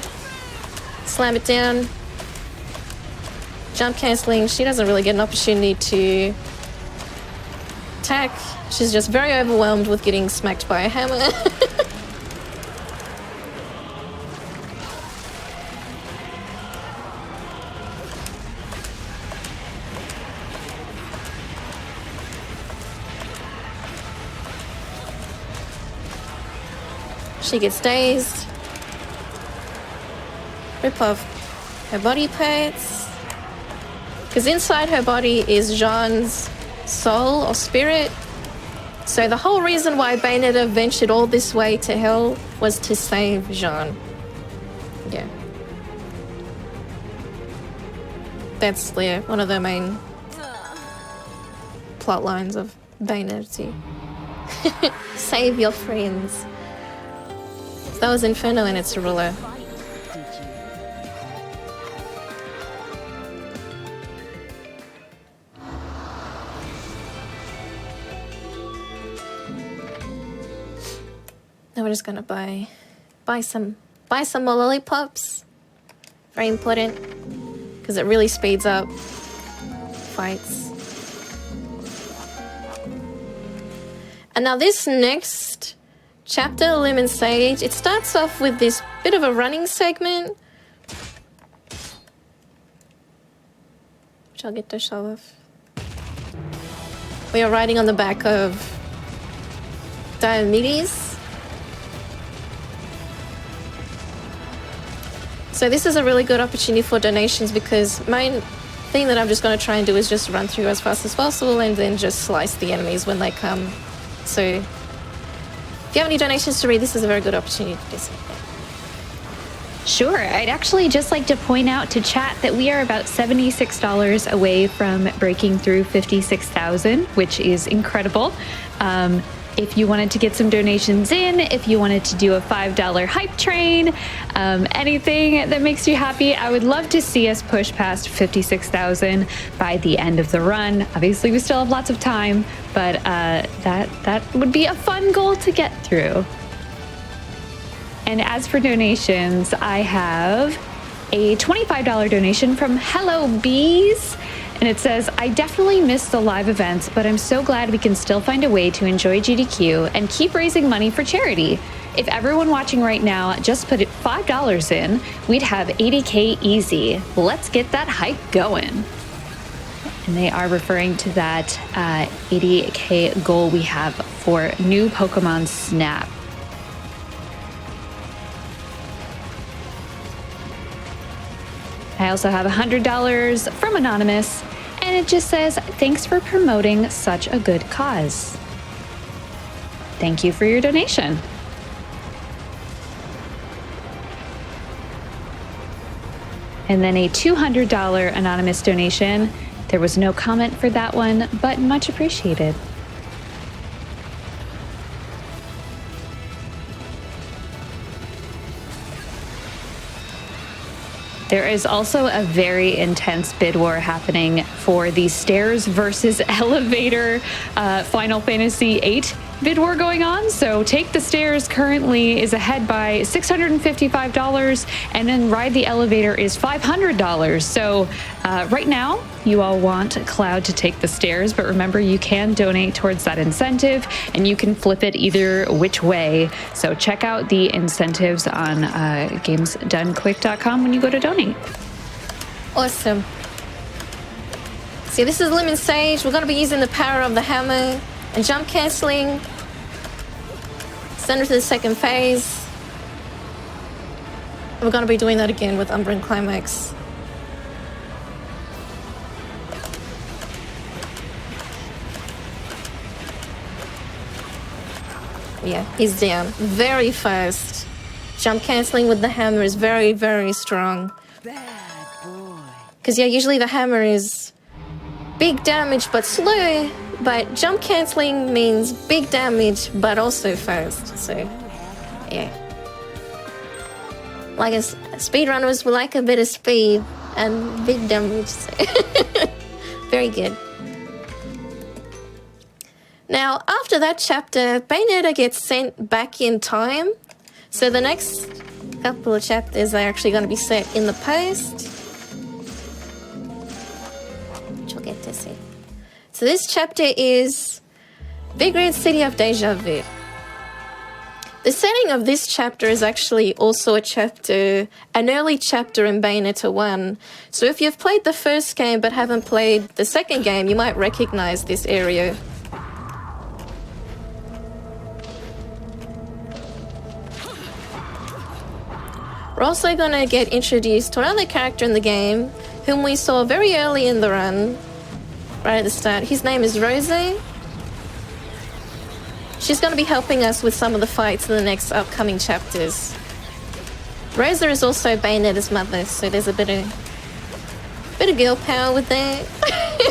slam it down. Jump cancelling, she doesn't really get an opportunity to attack. She's just very overwhelmed with getting smacked by a hammer. She gets dazed. Rip off her body parts. Because inside her body is Jean's soul or spirit. So the whole reason why Bayonetta ventured all this way to hell was to save Jean. Yeah. That's one of the main plot lines of Bayonetta. Save your friends. So that was Inferno and its ruler. Now we're just gonna buy some more lollipops. Very important because it really speeds up fights. And now this next chapter, Lemon Sage, it starts off with this bit of a running segment, which I'll get to show off. We are riding on the back of Diomedes. So this is a really good opportunity for donations because main thing that I'm just going to try and do is just run through as fast as possible and then just slice the enemies when they come. So if you have any donations to read, this is a very good opportunity to do so. Sure. I'd actually just like to point out to chat that we are about $76 away from breaking through 56,000, which is incredible. If you wanted to get some donations in, if you wanted to do a $5 hype train, anything that makes you happy, I would love to see us push past 56,000 by the end of the run. Obviously, we still have lots of time, but that would be a fun goal to get through. And as for donations, I have a $25 donation from Hello Bees. And it says, I definitely missed the live events, but I'm so glad we can still find a way to enjoy GDQ and keep raising money for charity. If everyone watching right now just put $5 in, we'd have 80K easy. Let's get that hype going. And they are referring to that 80K goal we have for new Pokemon Snap. I also have $100 from Anonymous, and it just says, thanks for promoting such a good cause. Thank you for your donation. And then a $200 anonymous donation. There was no comment for that one, but much appreciated. There is also a very intense bid war happening for the stairs versus elevator Final Fantasy VIII bid war going on. So Take the Stairs currently is ahead by $655, and then Ride the Elevator is $500. So right now, you all want Cloud to take the stairs, but remember you can donate towards that incentive, and you can flip it either which way. So check out the incentives on gamesdonequick.com when you go to donate. Awesome. See, this is Lemon Sage. We're going to be using the power of the hammer and jump cancelling. Send her to the second phase. We're going to be doing that again with Umbran Climax. Yeah, he's down very fast. Jump cancelling with the hammer is very, very strong. Bad boy. Because, yeah, usually the hammer is big damage but slow, but jump cancelling means big damage but also fast. So, yeah. Like speedrunners would like a bit of speed and big damage. So very good. Now, after that chapter, Bayonetta gets sent back in time. So the next couple of chapters are actually going to be set in the past, which we'll get to see. So this chapter is Big Red City of Deja Vu. The setting of this chapter is actually also an early chapter in Bayonetta 1. So if you've played the first game but haven't played the second game, you might recognize this area. We're also going to get introduced to another character in the game whom we saw very early in the run, right at the start. His name is Rose. She's going to be helping us with some of the fights in the next upcoming chapters. Rosa is also Bayonetta's mother, so there's a bit of girl power with that,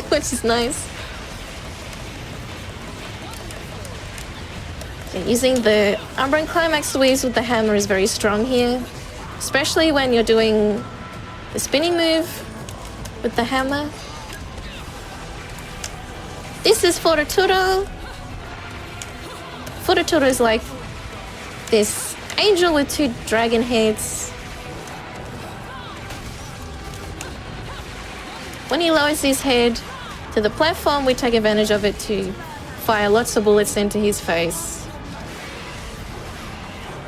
which is nice. Okay, using the Umbran Climax waves with the hammer is very strong here. Especially when you're doing the spinning move with the hammer. This is Fortitudo. Fortitudo is like this angel with two dragon heads. When he lowers his head to the platform, we take advantage of it to fire lots of bullets into his face.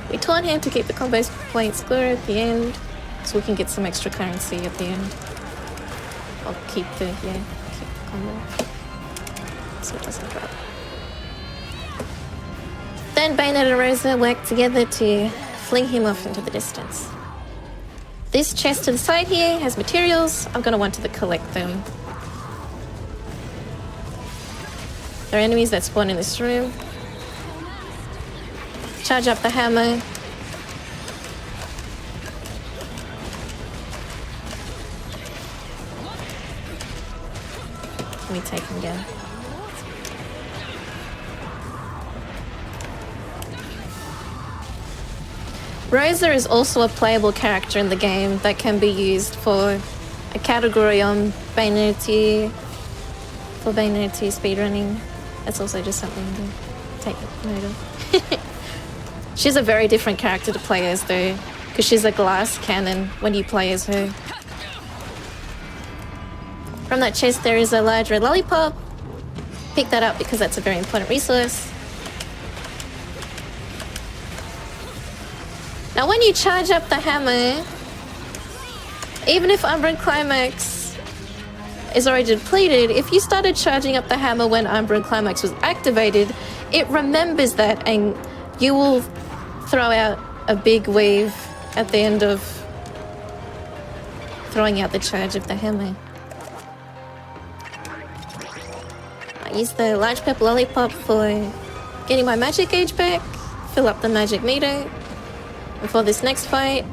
We taunt him to keep the combo points good at the end, so we can get some extra currency at the end. I'll keep the combo, so it doesn't drop. Then Bayonetta and Rosa work together to fling him off into the distance. This chest to the side here has materials. I'm going to want to collect them. There are enemies that spawn in this room. Charge up the hammer. Let me take him down. Rosa is also a playable character in the game that can be used for a category on Bayonetta, for Bayonetta speedrunning. That's also just something to take note of. She's a very different character to play as though, because she's a glass cannon when you play as her. From that chest there is a large red lollipop. Pick that up because that's a very important resource. Now when you charge up the hammer, even if Umbran Climax is already depleted, if you started charging up the hammer when Umbran Climax was activated, it remembers that and you will throw out a big wave at the end of throwing out the charge of the hammer. I use the large purple lollipop for getting my magic gauge back, fill up the magic meter. And for this next fight,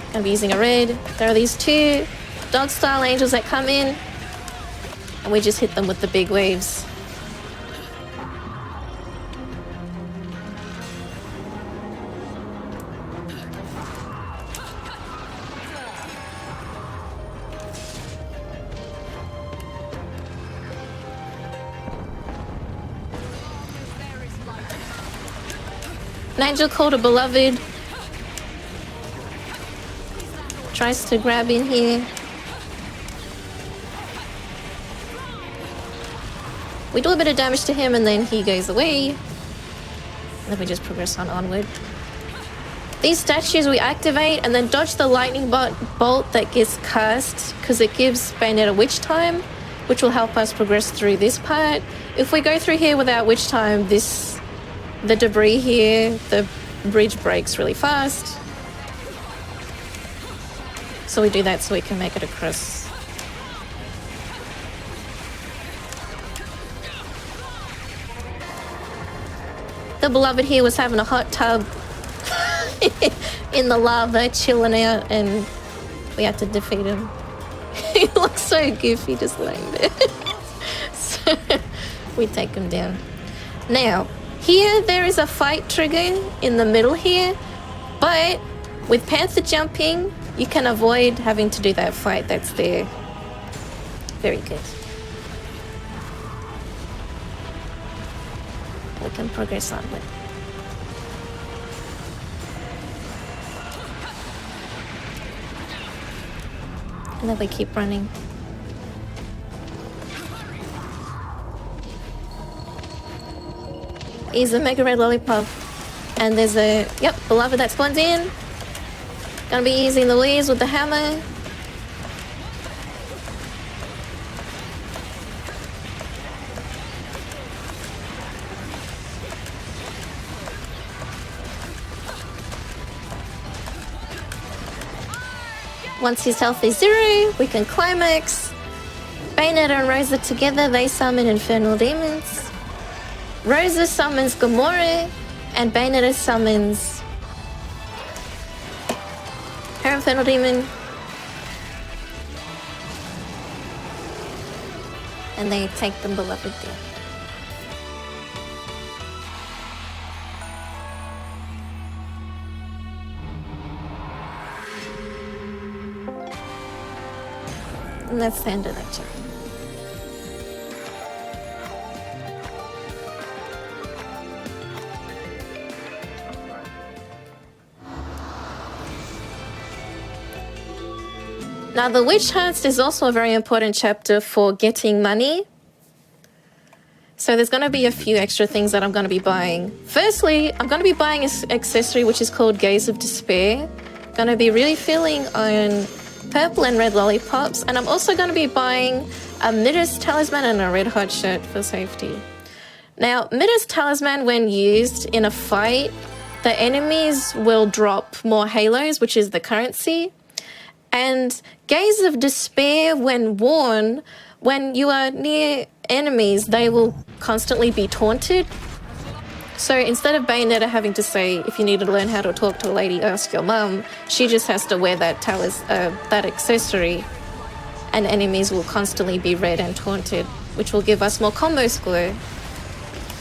I'm gonna be using a red. There are these two dog-style angels that come in, and we just hit them with the big waves. An angel called a beloved tries to grab in here. We do a bit of damage to him and then he goes away. Then we just progress onward. These statues we activate and then dodge the lightning bolt that gets cast because it gives Bayonetta witch time, which will help us progress through this part. If we go through here without witch time, the debris here, the bridge breaks really fast. So we do that so we can make it across. The beloved here was having a hot tub in the lava, chilling out, and we had to defeat him. He looks so goofy just laying there. So we take him down. Now, here there is a fight trigger in the middle here, but with Panther jumping, you can avoid having to do that fight that's there. Very good. We can progress onward. And then we keep running. Here's a Mega Red Lollipop. And there's a, yep, beloved that spawns in. Gonna be using the wheels with the hammer. Once his health is 0, we can climax. Bayonetta and Rosa together, they summon infernal demons. Rosa summons Gamora, and Bayonetta summons her infernal demon. And they take the beloved down. And that's the end of that chapter. Now, the Witch Hunts is also a very important chapter for getting money. So there's going to be a few extra things that I'm going to be buying. Firstly, I'm going to be buying an accessory which is called Gaze of Despair. Going to be really feeling on purple and red lollipops, and I'm also going to be buying a Midas talisman and a red hot shirt for safety. Now, Midas talisman, when used in a fight, the enemies will drop more halos, which is the currency. And Gaze of Despair, when worn, when you are near enemies, they will constantly be taunted. So instead of Bayonetta having to say, if you need to learn how to talk to a lady, ask your mum, she just has to wear that that accessory, and enemies will constantly be read and taunted, which will give us more combo score,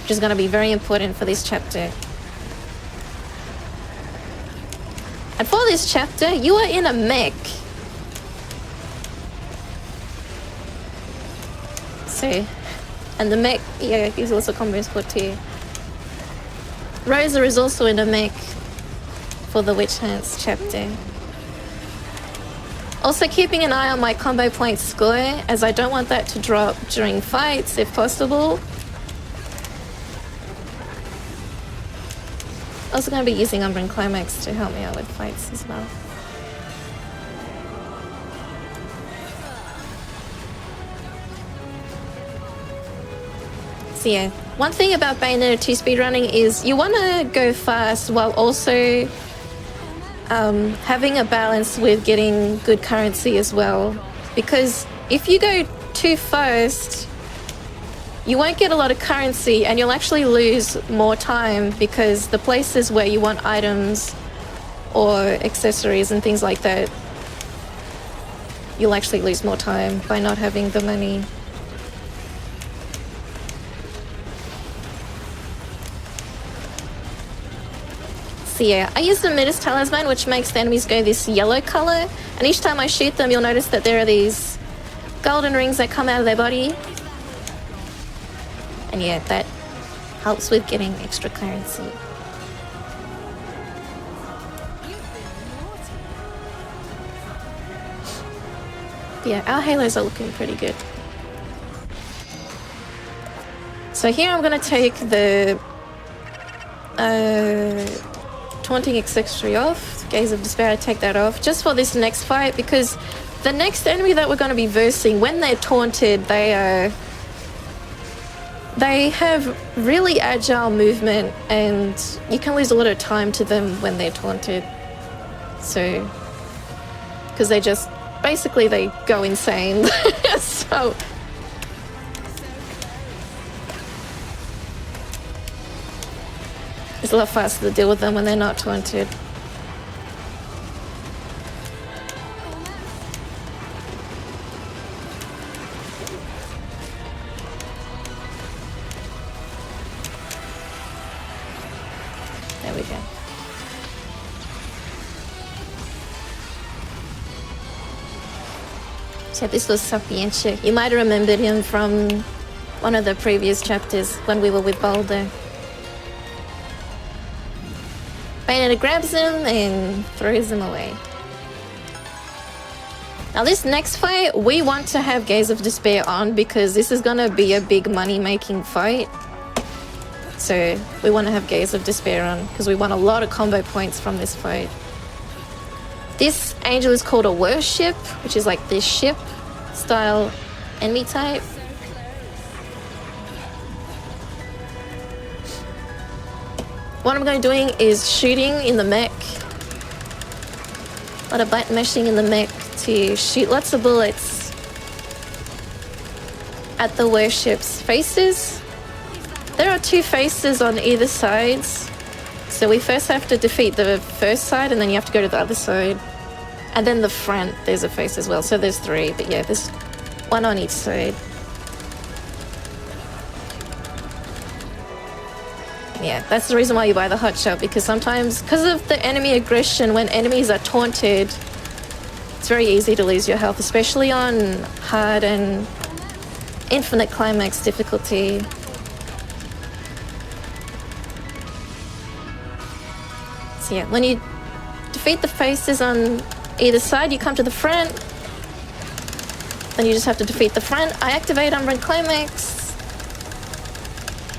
which is going to be very important for this chapter. And for this chapter, you are in a mech. So, and the mech, yeah, is also combo score too. Rosa is also in a mech for the Witch Hunts chapter. Also keeping an eye on my combo point score, as I don't want that to drop during fights if possible. Also going to be using Umbran Climax to help me out with fights as well. So yeah, one thing about Bayonetta 2 speedrunning is you want to go fast while also having a balance with getting good currency as well. Because if you go too fast, you won't get a lot of currency and you'll actually lose more time, because the places where you want items or accessories and things like that, you'll actually lose more time by not having the money. So yeah, I use the Midas Talisman, which makes the enemies go this yellow color, and each time I shoot them, you'll notice that there are these golden rings that come out of their body. And yeah, that helps with getting extra currency. Yeah, our halos are looking pretty good. So here I'm gonna take the Taunting Accessory off. Gaze of Despair, I take that off just for this next fight, because the next enemy that we're going to be versing, when they're taunted, they have really agile movement, and you can lose a lot of time to them when they're taunted. So, because they just, basically they go insane. So, it's a lot faster to deal with them when they're not taunted. There we go. So this was Sapientia. You might have remembered him from one of the previous chapters when we were with Boulder. Bayonetta grabs him and throws him away. Now this next fight, we want to have Gaze of Despair on because this is going to be a big money-making fight. So we want to have Gaze of Despair on because we want a lot of combo points from this fight. This angel is called a worship, which is like this ship style enemy type. What I'm going to be doing is shooting in the mech. A lot of button mashing in the mech to shoot lots of bullets at the worship's faces. There are 2 faces on either sides. So we first have to defeat the first side, and then you have to go to the other side. And then the front, there's a face as well. So there's 3, but yeah, there's 1 on each side. Yeah, that's the reason why you buy the hotshot, because sometimes, because of the enemy aggression, when enemies are taunted, it's very easy to lose your health, especially on hard and infinite climax difficulty. So yeah, when you defeat the faces on either side, you come to the front. Then you just have to defeat the front. I activate Umbran Climax.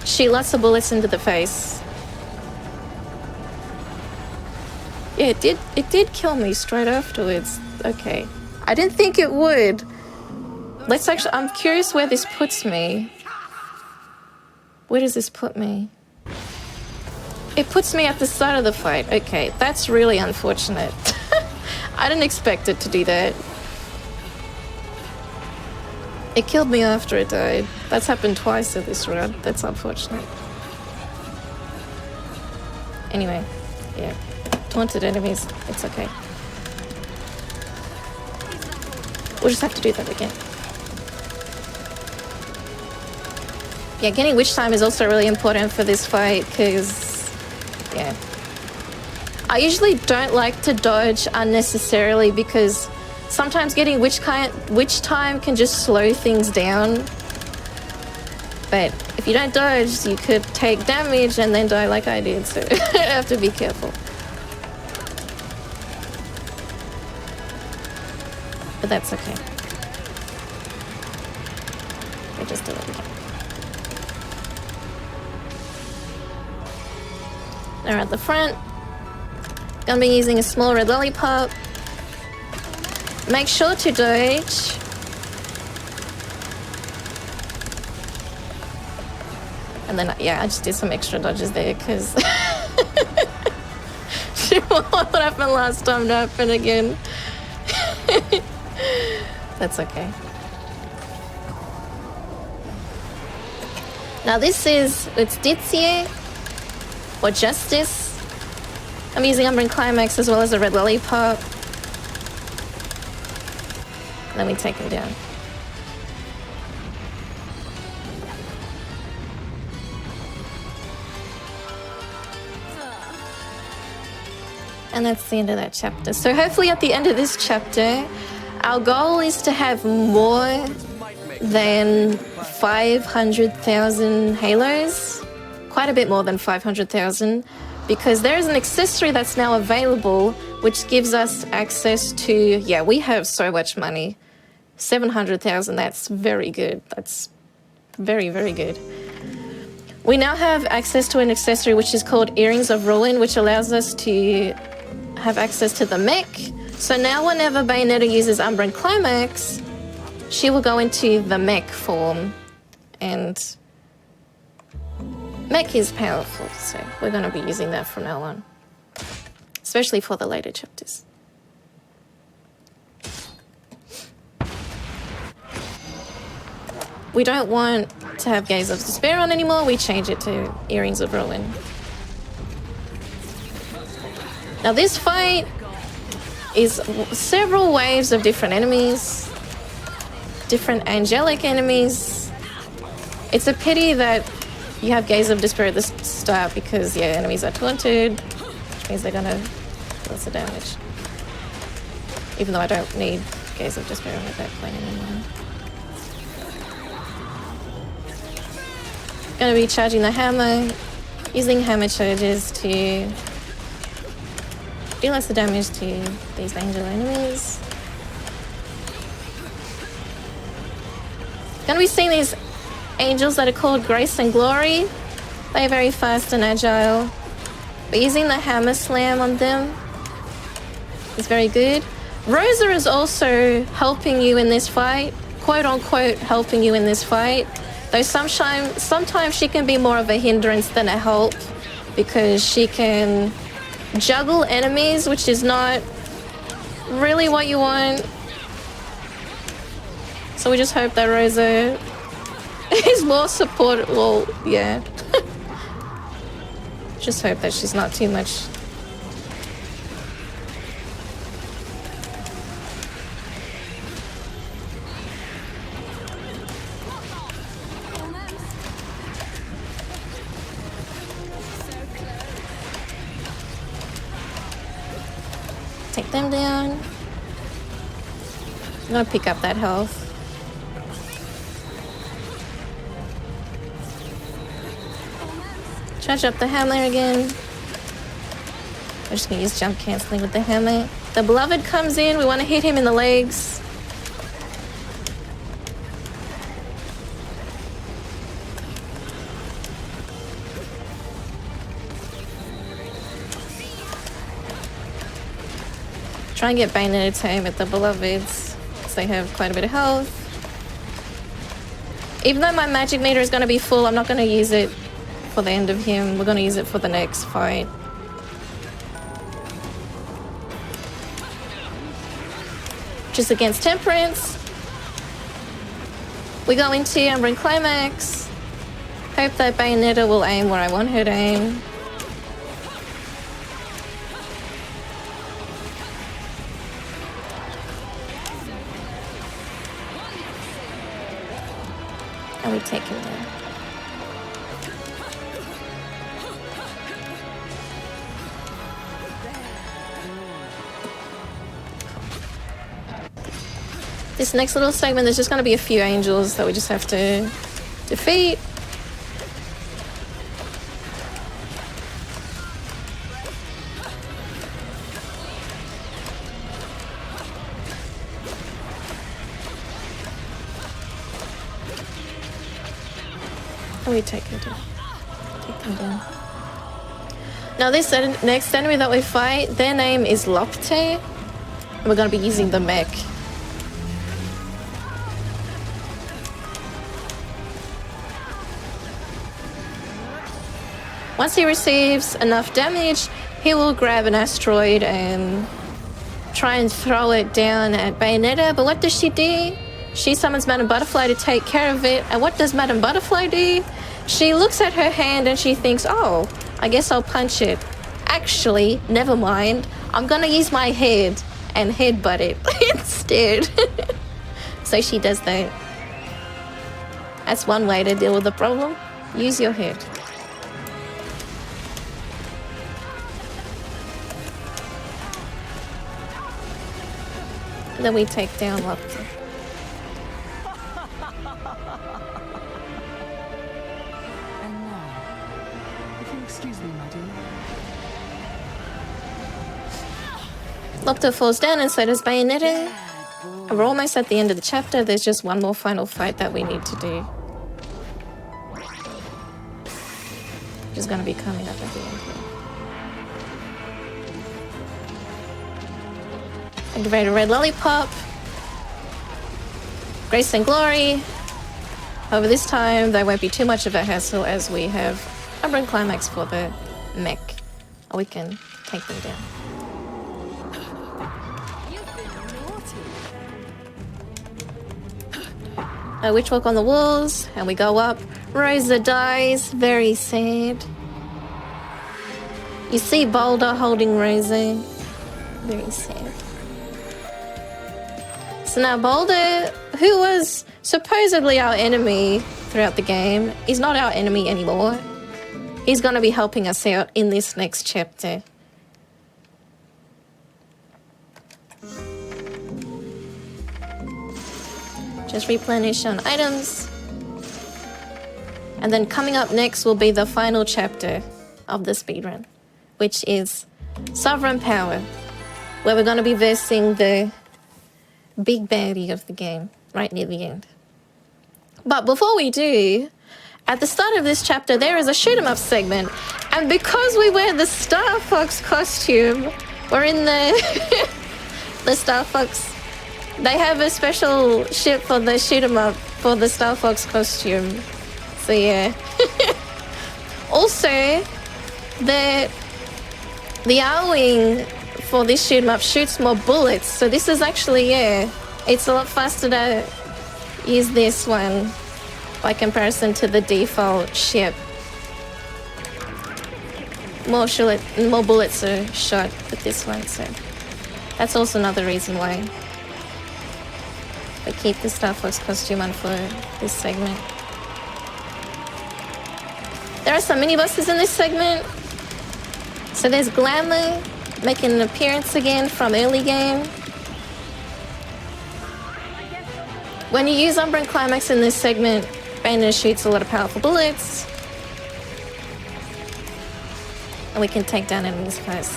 Shoot lots of bullets into the face. Yeah, it did kill me straight afterwards. Okay. I didn't think it would. Let's actually, I'm curious where this puts me. Where does this put me? It puts me at the start of the fight. Okay, that's really unfortunate. I didn't expect it to do that. It killed me after it died. That's happened twice at this run. That's unfortunate. Anyway, yeah. Taunted enemies. It's okay. We'll just have to do that again. Yeah, getting witch time is also really important for this fight because, yeah. I usually don't like to dodge unnecessarily because sometimes getting witch time can just slow things down. But if you don't dodge, you could take damage and then die like I did, so you have to be careful. But that's okay. We just do it again. They're at the front. Gonna be using a small red lollipop. Make sure to dodge. And then, yeah, I just did some extra dodges there because what happened last time to happen again. That's okay. Now this is, it's Ditsie or Justice. I'm using Umbran Climax as well as a red lollipop. And then we take him down. And that's the end of that chapter. So hopefully at the end of this chapter, our goal is to have more than 500,000 halos. Quite a bit more than 500,000. Because there is an accessory that's now available, which gives us access to, yeah, we have so much money. 700,000. That's very good. That's very, very good. We now have access to an accessory which is called Earrings of Ruin, which allows us to have access to the mech. So now whenever Bayonetta uses Umbra and Climax, she will go into the mech form. And mech is powerful, so we're going to be using that from now on. Especially for the later chapters. We don't want to have Gaze of Despair on anymore. We change it to Earrings of Ruin. Now this fight is several waves of different enemies. Different angelic enemies. It's a pity that you have Gaze of Despair at the start because, yeah, enemies are taunted. Which means they're gonna do lots of damage. Even though I don't need Gaze of Despair at that point anymore. Gonna be charging the hammer, using hammer charges to do lots of damage to these angel enemies. Gonna be seeing these angels that are called Grace and Glory. They're very fast and agile. But using the hammer slam on them is very good. Rosa is also helping you in this fight, quote unquote helping you in this fight. Though sometimes she can be more of a hindrance than a help because she can juggle enemies, which is not really what you want. So we just hope that Rosa is more supportive. Well, yeah. Just hope that she's not too much. Take them down. I'm gonna pick up that health. Charge up the hammer again. I'm just gonna use jump cancelling with the hammer. The Beloved comes in. We want to hit him in the legs. Try and get Bayonetta to aim at the Beloveds, because they have quite a bit of health. Even though my magic meter is going to be full, I'm not going to use it for the end of him. We're going to use it for the next fight. Just against Temperance. We go into Umbra and Climax. Hope that Bayonetta will aim where I want her to aim. And we take him down. This next little segment, there's just going to be a few angels that we just have to defeat. And we take him down. Take them down. Now this next enemy that we fight, their name is Lopte. And we're going to be using the mech. Once he receives enough damage, he will grab an asteroid and try and throw it down at Bayonetta. But what does she do? She summons Madame Butterfly to take care of it. And what does Madame Butterfly do? She looks at her hand and she thinks, oh, I guess I'll punch it. Actually, never mind. I'm gonna use my head and headbutt it instead. So she does that. That's one way to deal with the problem. Use your head. Then we take down Lopte. And now, if you'll excuse me, my dear. Lopte falls down and so does Bayonetta. Bad boy. And we're almost at the end of the chapter. There's just one more final fight that we need to do. Which is going to be coming up at the end. Activate a red lollipop. Grace and glory. However, this time there won't be too much of a hassle as we have Umbran Climax for the mech. Or we can take them down. A witch walk on the walls, and we go up. Rosa dies, very sad. You see Boulder holding Rosa, very sad. So now Boulder, who was supposedly our enemy throughout the game, is not our enemy anymore. He's going to be helping us out in this next chapter. Just replenish on items. And then coming up next will be the final chapter of the speedrun, which is Sovereign Power, where we're going to be versing the big baddie of the game right near the end. But before we do, at the start of this chapter, there is a shoot 'em up segment. And because we wear the Star Fox costume, we're in the, the Star Fox. They have a special ship for the shoot 'em up for the Star Fox costume. So yeah. Also, the R-Wing for this shoot 'em up shoots more bullets. So this is actually, yeah, it's a lot faster to use this one by comparison to the default ship. More bullets are shot with this one, so that's also another reason why we keep the Star Fox costume on for this segment. There are some mini-bosses in this segment. So there's Glamour making an appearance again from early game. When you use Umbran Climax in this segment, Bayonetta shoots a lot of powerful bullets. And we can take down enemies first.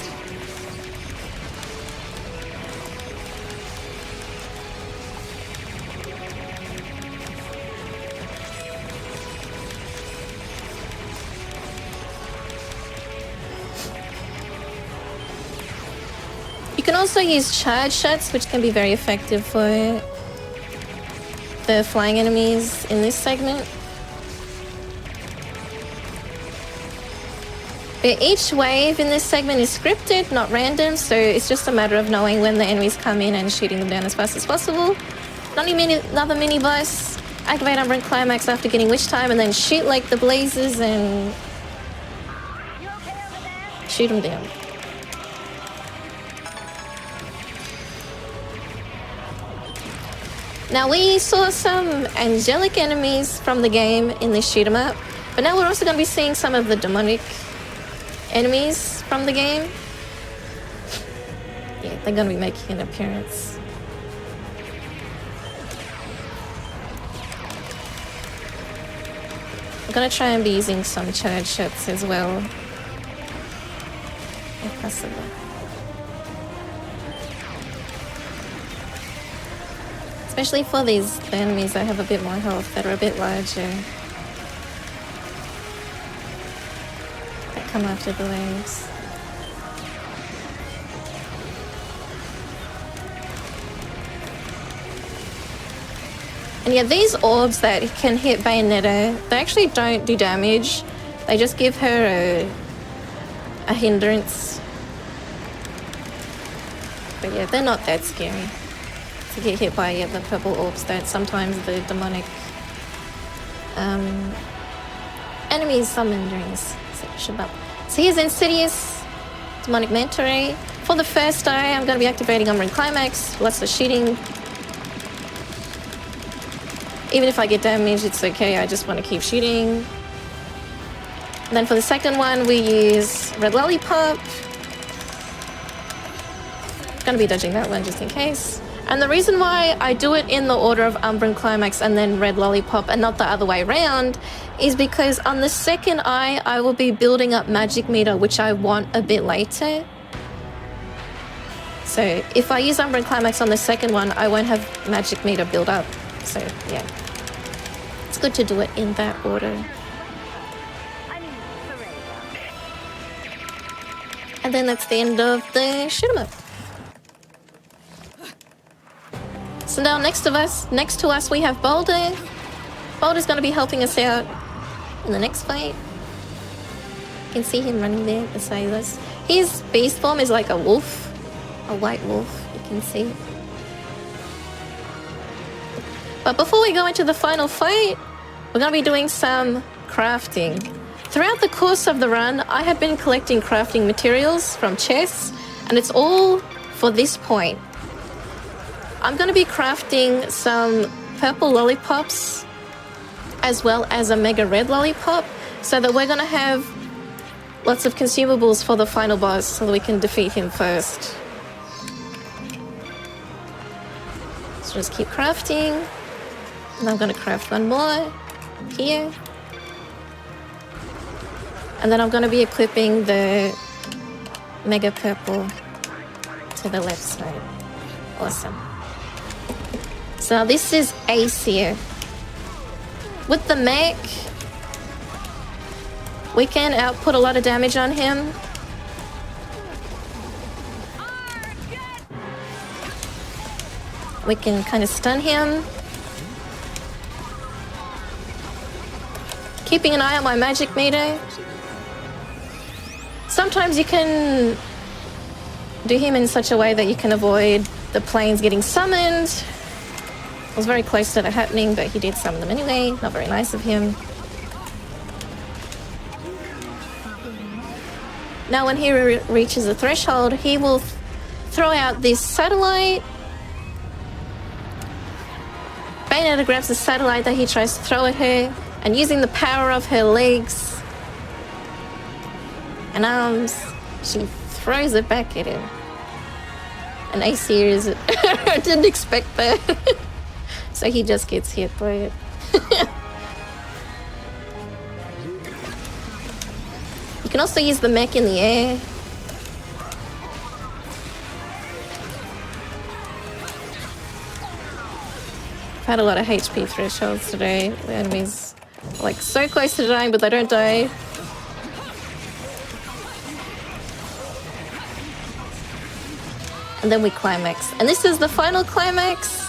You can also use charge shots, which can be very effective for the flying enemies in this segment. But each wave in this segment is scripted, not random, so it's just a matter of knowing when the enemies come in and shooting them down as fast as possible. Another mini boss. Activate Umbran Climax after getting Witch Time and then shoot like the blazes and shoot them down. Now we saw some angelic enemies from the game in this shoot 'em up, but now we're also going to be seeing some of the demonic enemies from the game. Yeah, they're going to be making an appearance. I'm going to try and be using some charge shots as well, if possible. Especially for these enemies that have a bit more health, that are a bit larger. That come after the waves. And yeah, these orbs that can hit Bayonetta, they actually don't do damage. They just give her a hindrance. But yeah, they're not that scary to get hit by the purple orbs that sometimes the demonic enemies summon during this section up. So here's Insidious, Demonic Manta Ray. For the first eye, I'm going to be activating Umbran Climax. Lots of shooting. Even if I get damaged, it's okay. I just want to keep shooting. And then for the second one, we use Red Lollipop. Gonna be dodging that one just in case. And the reason why I do it in the order of Umbran Climax and then Red Lollipop and not the other way around is because on the second eye, I will be building up magic meter, which I want a bit later. So if I use Umbra and Climax on the second one, I won't have magic meter build up. So yeah, it's good to do it in that order. And then that's the end of the shoot 'em up. So now next to us we have Boulder. Boulder's gonna be helping us out in the next fight. You can see him running there beside us. His beast form is like a wolf, a white wolf, you can see. But before we go into the final fight, we're gonna be doing some crafting. Throughout the course of the run, I had been collecting crafting materials from chests, and it's all for this point. I'm going to be crafting some purple lollipops as well as a mega red lollipop, so that we're going to have lots of consumables for the final boss so that we can defeat him first. So just keep crafting, and I'm going to craft one more here. And then I'm going to be equipping the mega purple to the left side. Awesome. So this is Ace here. With the mech, we can output a lot of damage on him. We can kind of stun him. Keeping an eye on my magic meter. Sometimes you can do him in such a way that you can avoid the planes getting summoned. I was very close to that happening, but he did summon them anyway. Not very nice of him. Now when he reaches the threshold, he will throw out this satellite. Bayonetta grabs the satellite that he tries to throw at her, and using the power of her legs and arms, she throws it back at him. And Ace here is I didn't expect that. So he just gets hit by it. You can also use the mech in the air. I've had a lot of HP thresholds today. The enemies are like so close to dying, but they don't die. And then we climax. And this is the final climax.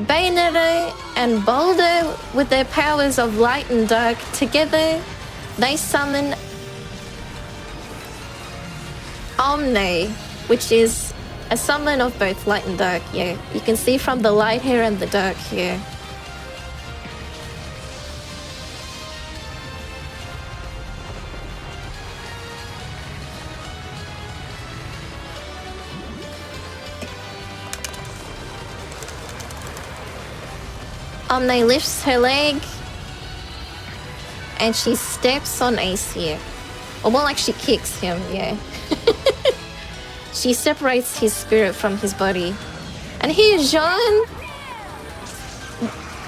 Bayonetta and Boulder, with their powers of light and dark together, they summon Omne, which is a summon of both light and dark. Yeah, you can see from the light here and the dark here. Omne lifts her leg and she steps on Ace here. Or more like she kicks him, yeah. She separates his spirit from his body. And here's Jean.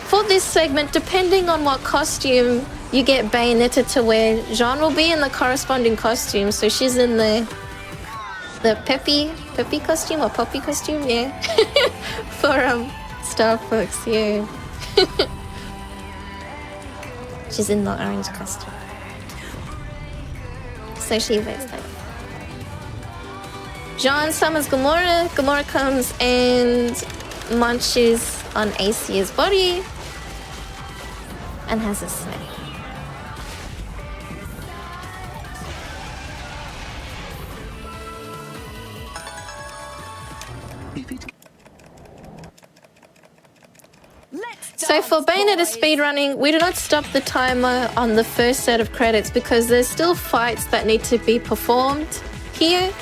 For this segment, depending on what costume you get Bayonetta to wear, Jean will be in the corresponding costume. So she's in the peppy costume or poppy costume, yeah. For Star Fox, yeah. She's in the orange costume. So she wears that. Jean summons Gamora. Gamora comes and munches on Ace's body and has a snack. So for Bayonetta speedrunning, we do not stop the timer on the first set of credits because there's still fights that need to be performed here.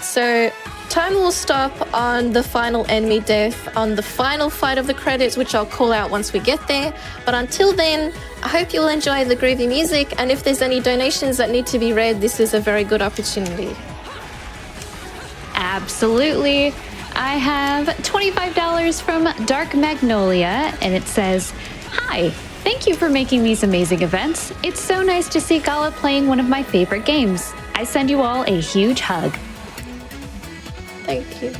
So time will stop on the final enemy death, on the final fight of the credits, which I'll call out once we get there. But until then, I hope you'll enjoy the groovy music, and if there's any donations that need to be read, this is a very good opportunity. Absolutely. I have $25 from Dark Magnolia, and it says, "Hi, thank you for making these amazing events. It's so nice to see Gala playing one of my favorite games. I send you all a huge hug." Thank you.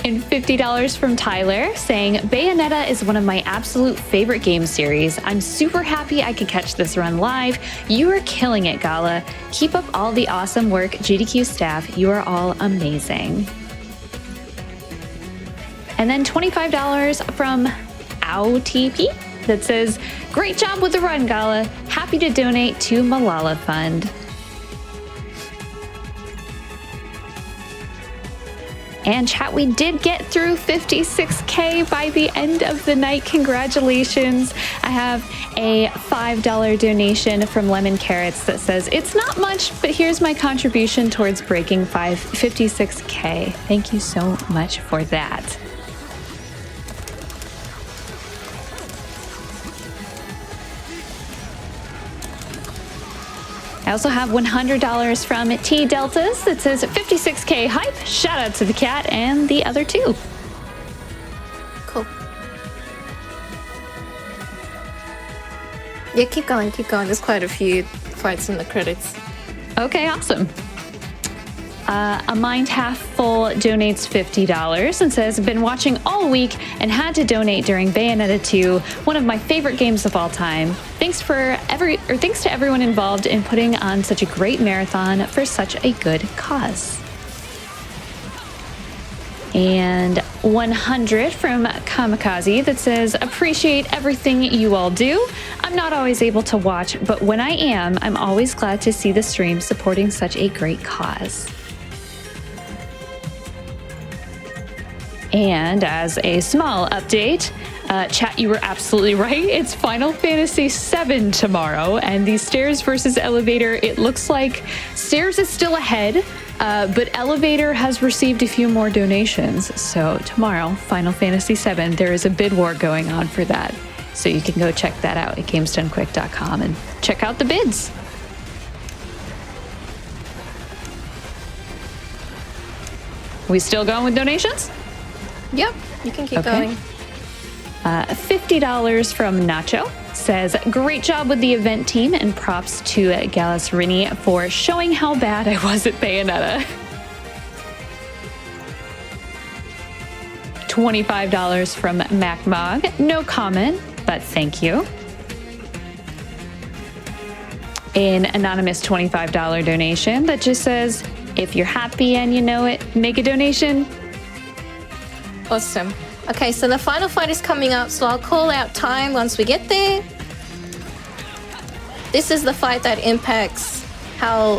And $50 from Tyler saying, Bayonetta is one of my absolute favorite game series. I'm super happy I could catch this run live. You are killing it, Gala. Keep up all the awesome work, GDQ staff. You are all amazing. And then $25 from OutTP that says, great job with the run, Gala. Happy to donate to Malala Fund. And chat, we did get through 56K by the end of the night. Congratulations. I have a $5 donation from Lemon Carrots that says, it's not much, but here's my contribution towards breaking 56K. Thank you so much for that. I also have $100 from T Deltas that says 56K hype. Shout out to the cat and the other two. Cool. Yeah, keep going, keep going. There's quite a few fights in the credits. Okay, awesome. A Mind Half Full donates $50 and says, been watching all week and had to donate during Bayonetta 2, one of my favorite games of all time. Thanks to everyone involved in putting on such a great marathon for such a good cause. And 100 from Kamikaze that says, appreciate everything you all do. I'm not always able to watch, but when I am, I'm always glad to see the stream supporting such a great cause. And as a small update, chat, you were absolutely right. It's Final Fantasy VII tomorrow, and the stairs versus elevator, it looks like stairs is still ahead, but elevator has received a few more donations. So tomorrow, Final Fantasy VII, there is a bid war going on for that. So you can go check that out at gamesdonequick.com and check out the bids. We still going with donations? Yep, you can keep going. $50 from Nacho says, great job with the event team and props to Galasrinie for showing how bad I was at Bayonetta. $25 from MacMog. No comment, but thank you. An anonymous $25 donation that just says, if you're happy and you know it, make a donation. Awesome. Okay, so the final fight is coming up, so I'll call out time once we get there. This is the fight that impacts how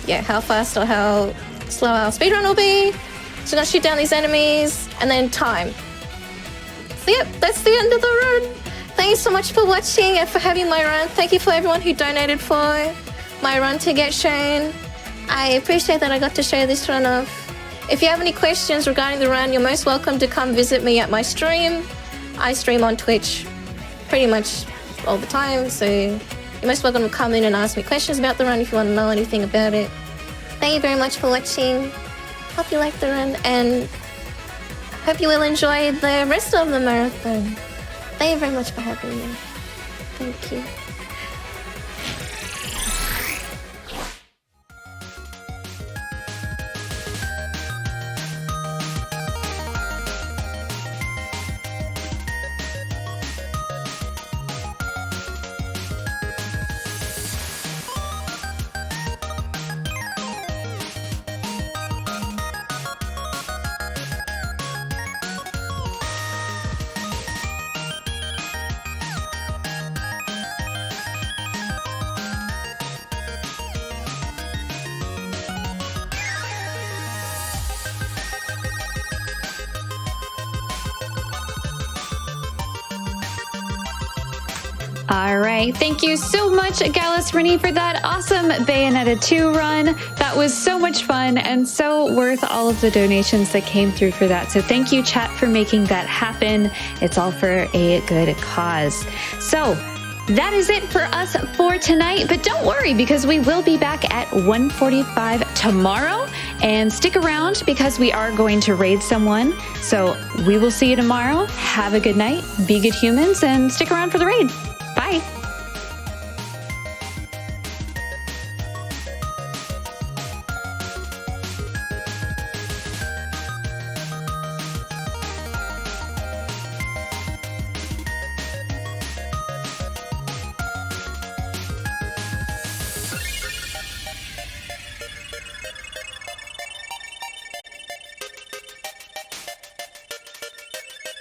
fast or how slow our speedrun will be. So I'm gonna shoot down these enemies, and then time. So yep, that's the end of the run. Thank you so much for watching and for having my run. Thank you for everyone who donated for my run to get shown. I appreciate that I got to show this run off. If you have any questions regarding the run, you're most welcome to come visit me at my stream. I stream on Twitch pretty much all the time, so you're most welcome to come in and ask me questions about the run if you want to know anything about it. Thank you very much for watching. Hope you like the run, and hope you will enjoy the rest of the marathon. Thank you very much for having me. Thank you. All right. Thank you so much, Galasrinie, for that awesome Bayonetta 2 run. That was so much fun and so worth all of the donations that came through for that. So thank you, chat, for making that happen. It's all for a good cause. So that is it for us for tonight. But don't worry, because we will be back at 1:45 tomorrow. And stick around because we are going to raid someone. So we will see you tomorrow. Have a good night. Be good humans and stick around for the raid. Bye.